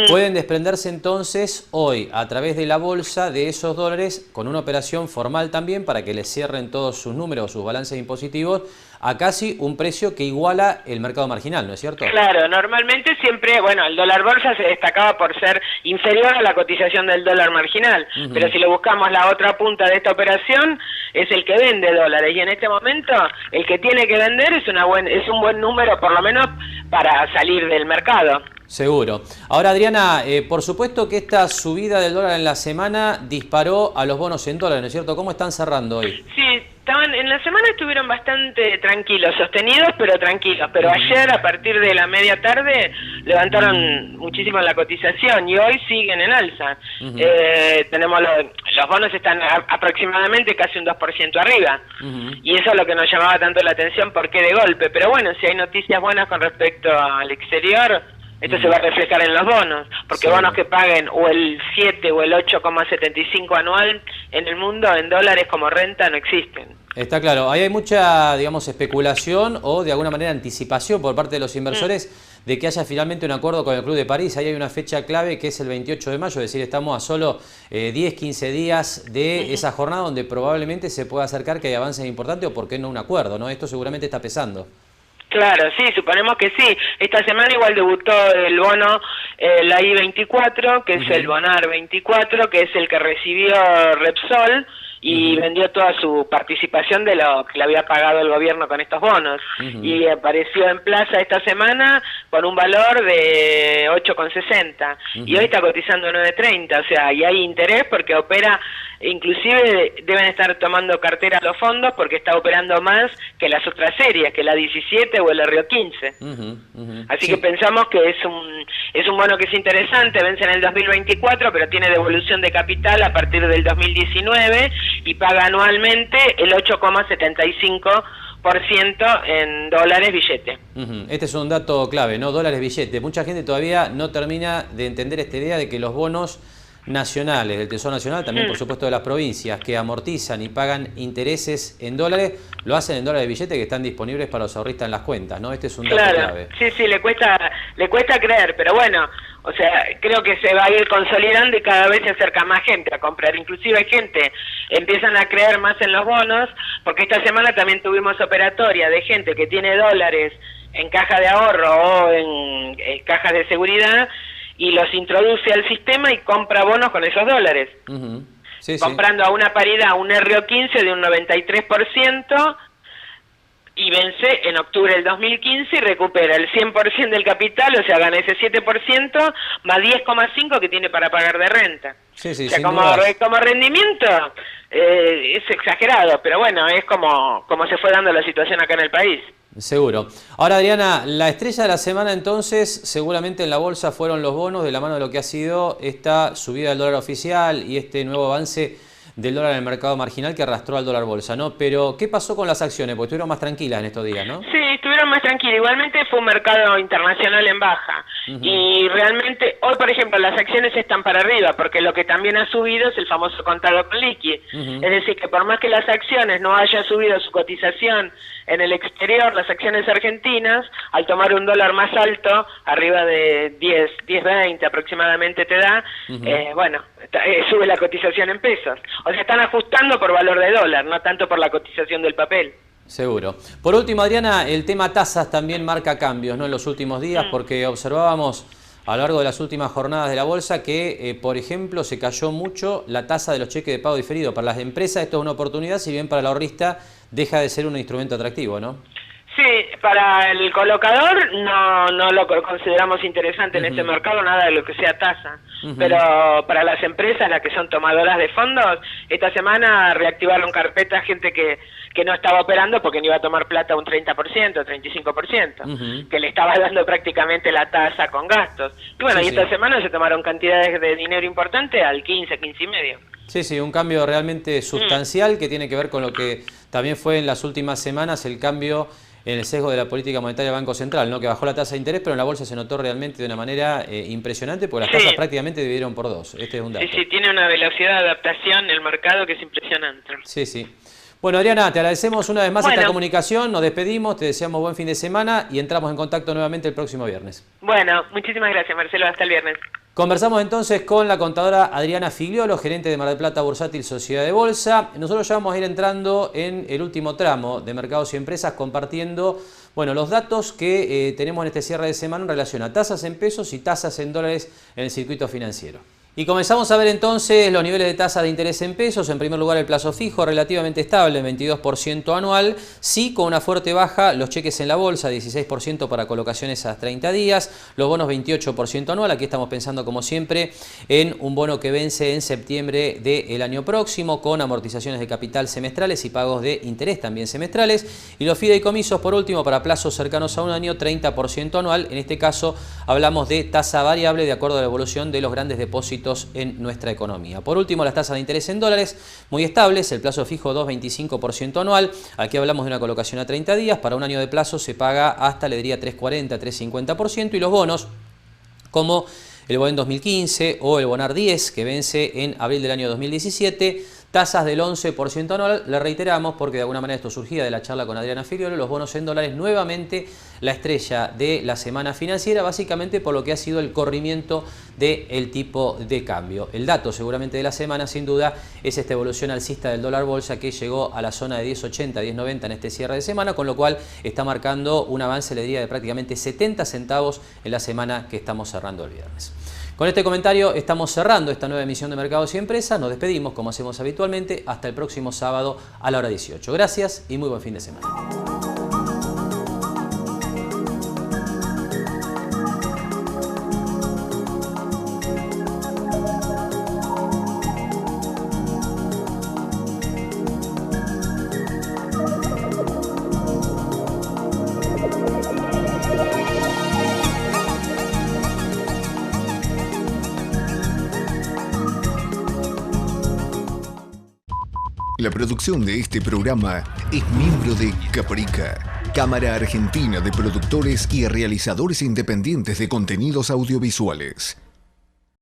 S1: pueden desprenderse entonces hoy a través de la bolsa de esos dólares con una operación formal también para que les cierren todos sus números, sus balances impositivos a casi un precio que iguala el mercado marginal, ¿no es cierto?
S13: Claro, normalmente siempre, bueno, el dólar bolsa se destacaba por ser inferior a la cotización del dólar marginal, pero si lo buscamos la otra punta de esta operación es el que vende dólares y en este momento el que tiene que vender es un buen número por lo menos para salir del mercado.
S1: Seguro. Ahora, Adriana, por supuesto que esta subida del dólar en la semana disparó a los bonos en dólares, ¿no es cierto? ¿Cómo están cerrando hoy?
S13: Sí, en la semana estuvieron bastante tranquilos, sostenidos pero tranquilos, pero ayer a partir de la media tarde levantaron muchísimo la cotización y hoy siguen en alza. Tenemos los bonos están aproximadamente casi un 2% arriba y eso es lo que nos llamaba tanto la atención, ¿por qué de golpe? Pero bueno, si hay noticias buenas con respecto al exterior, esto se va a reflejar en los bonos, porque bonos que paguen o el 7 o el 8,75 anual en el mundo en dólares como renta no existen.
S1: Está claro, ahí hay mucha, digamos, especulación o de alguna manera anticipación por parte de los inversores de que haya finalmente un acuerdo con el Club de París. Ahí hay una fecha clave que es el 28 de mayo, es decir, estamos a solo 10, 15 días de esa jornada donde probablemente se pueda acercar que hay avances importantes o por qué no un acuerdo, ¿no? Esto seguramente está pesando.
S13: Claro, sí, suponemos que sí. Esta semana igual debutó el bono, la I-24, que es el Bonar 24, que es el que recibió Repsol y vendió toda su participación de lo que le había pagado el gobierno con estos bonos. Y apareció en plaza esta semana con un valor de 8,60 y hoy está cotizando 9,30, o sea, y hay interés porque opera, inclusive deben estar tomando cartera los fondos porque está operando más que las otras series, que la 17 o el Río 15. Así que pensamos que es un bono que es interesante, vence en el 2024, pero tiene devolución de capital a partir del 2019 y paga anualmente el 8,75% en dólares billete.
S1: Este es un dato clave, ¿no? Dólares billete. Mucha gente todavía no termina de entender esta idea de que los bonos nacionales del Tesoro Nacional, también por supuesto de las provincias, que amortizan y pagan intereses en dólares, lo hacen en dólares billete que están disponibles para los ahorristas en las cuentas, ¿no? Este es un dato clave.
S13: Sí, le cuesta creer, pero bueno, o sea, creo que se va a ir consolidando y cada vez se acerca más gente a comprar, inclusive hay gente, empiezan a creer más en los bonos, porque esta semana también tuvimos operatoria de gente que tiene dólares en caja de ahorro o en cajas de seguridad, y los introduce al sistema y compra bonos con esos dólares. Comprando a una paridad un RO15 de un 93% y vence en octubre del 2015 y recupera el 100% del capital, o sea, gana ese 7% más 10,5% que tiene para pagar de renta. O sea, como rendimiento es exagerado, pero bueno, es como se fue dando la situación acá en el país.
S1: Seguro. Ahora, Adriana, la estrella de la semana entonces, seguramente en la bolsa fueron los bonos, de la mano de lo que ha sido esta subida del dólar oficial y este nuevo avance del dólar en el mercado marginal que arrastró al dólar bolsa, ¿no? Pero, ¿qué pasó con las acciones? Porque estuvieron más tranquilas en estos días, ¿no?
S13: Sí, estuvieron más tranquilas. Igualmente fue un mercado internacional en baja. Y realmente, hoy, por ejemplo, las acciones están para arriba, porque lo que también ha subido es el famoso contado con liqui. Es decir, que por más que las acciones no hayan subido su cotización en el exterior, las acciones argentinas, al tomar un dólar más alto, arriba de 10.20 aproximadamente te da, bueno, sube la cotización en pesos. O sea, están ajustando por valor de dólar, no tanto por la cotización del papel.
S1: Seguro. Por último, Adriana, el tema tasas también marca cambios, ¿no? En los últimos días, porque observábamos a lo largo de las últimas jornadas de la bolsa que, por ejemplo, se cayó mucho la tasa de los cheques de pago diferido. Para las empresas esto es una oportunidad, si bien para el ahorrista deja de ser un instrumento atractivo, ¿no?
S13: Sí, para el colocador no lo consideramos interesante en este mercado, nada de lo que sea tasa. Pero para las empresas, las que son tomadoras de fondos, esta semana reactivaron carpetas gente que no estaba operando porque no iba a tomar plata un 30%, 35%, que le estaba dando prácticamente la tasa con gastos. Y bueno, esta semana se tomaron cantidades de dinero importantes al 15, 15,5%.
S1: Sí, un cambio realmente sustancial que tiene que ver con lo que también fue en las últimas semanas el cambio en el sesgo de la política monetaria del Banco Central, ¿no? Que bajó la tasa de interés, pero en la bolsa se notó realmente de una manera impresionante, porque las tasas prácticamente dividieron por dos. Este es un dato.
S13: Sí, tiene una velocidad de adaptación en el mercado que es impresionante.
S1: Sí. Bueno, Adriana, te agradecemos una vez más esta comunicación, nos despedimos, te deseamos buen fin de semana y entramos en contacto nuevamente el próximo viernes.
S13: Bueno, muchísimas gracias, Marcelo, hasta el viernes.
S1: Conversamos entonces con la contadora Adriana Figliolo, gerente de Mar del Plata Bursátil Sociedad de Bolsa. Nosotros ya vamos a ir entrando en el último tramo de Mercados y Empresas compartiendo los datos que tenemos en este cierre de semana en relación a tasas en pesos y tasas en dólares en el circuito financiero. Y comenzamos a ver entonces los niveles de tasa de interés en pesos. En primer lugar, el plazo fijo relativamente estable, 22% anual. Sí, con una fuerte baja, los cheques en la bolsa, 16% para colocaciones a 30 días. Los bonos, 28% anual. Aquí estamos pensando, como siempre, en un bono que vence en septiembre del año próximo, con amortizaciones de capital semestrales y pagos de interés también semestrales. Y los fideicomisos, por último, para plazos cercanos a un año, 30% anual. En este caso, hablamos de tasa variable de acuerdo a la evolución de los grandes depósitos en nuestra economía. Por último, las tasas de interés en dólares muy estables, el plazo fijo 2,25% anual. Aquí hablamos de una colocación a 30 días, para un año de plazo se paga hasta, le diría, 3,40, 3,50%, y los bonos, como el Boen 2015 o el Bonar 10, que vence en abril del año 2017, tasas del 11% anual. Le reiteramos, porque de alguna manera esto surgía de la charla con Adriana Figliolo, los bonos en dólares nuevamente la estrella de la semana financiera, básicamente por lo que ha sido el corrimiento del tipo de cambio. El dato seguramente de la semana, sin duda, es esta evolución alcista del dólar bolsa, que llegó a la zona de 10,80, 10,90 en este cierre de semana, con lo cual está marcando un avance, le diría, de prácticamente 70 centavos en la semana que estamos cerrando el viernes. Con este comentario estamos cerrando esta nueva emisión de Mercados y Empresas. Nos despedimos, como hacemos habitualmente, hasta el próximo sábado a la hora 18. Gracias y muy buen fin de semana.
S8: La producción de este programa es miembro de Caprica, Cámara Argentina de Productores y Realizadores Independientes de Contenidos Audiovisuales.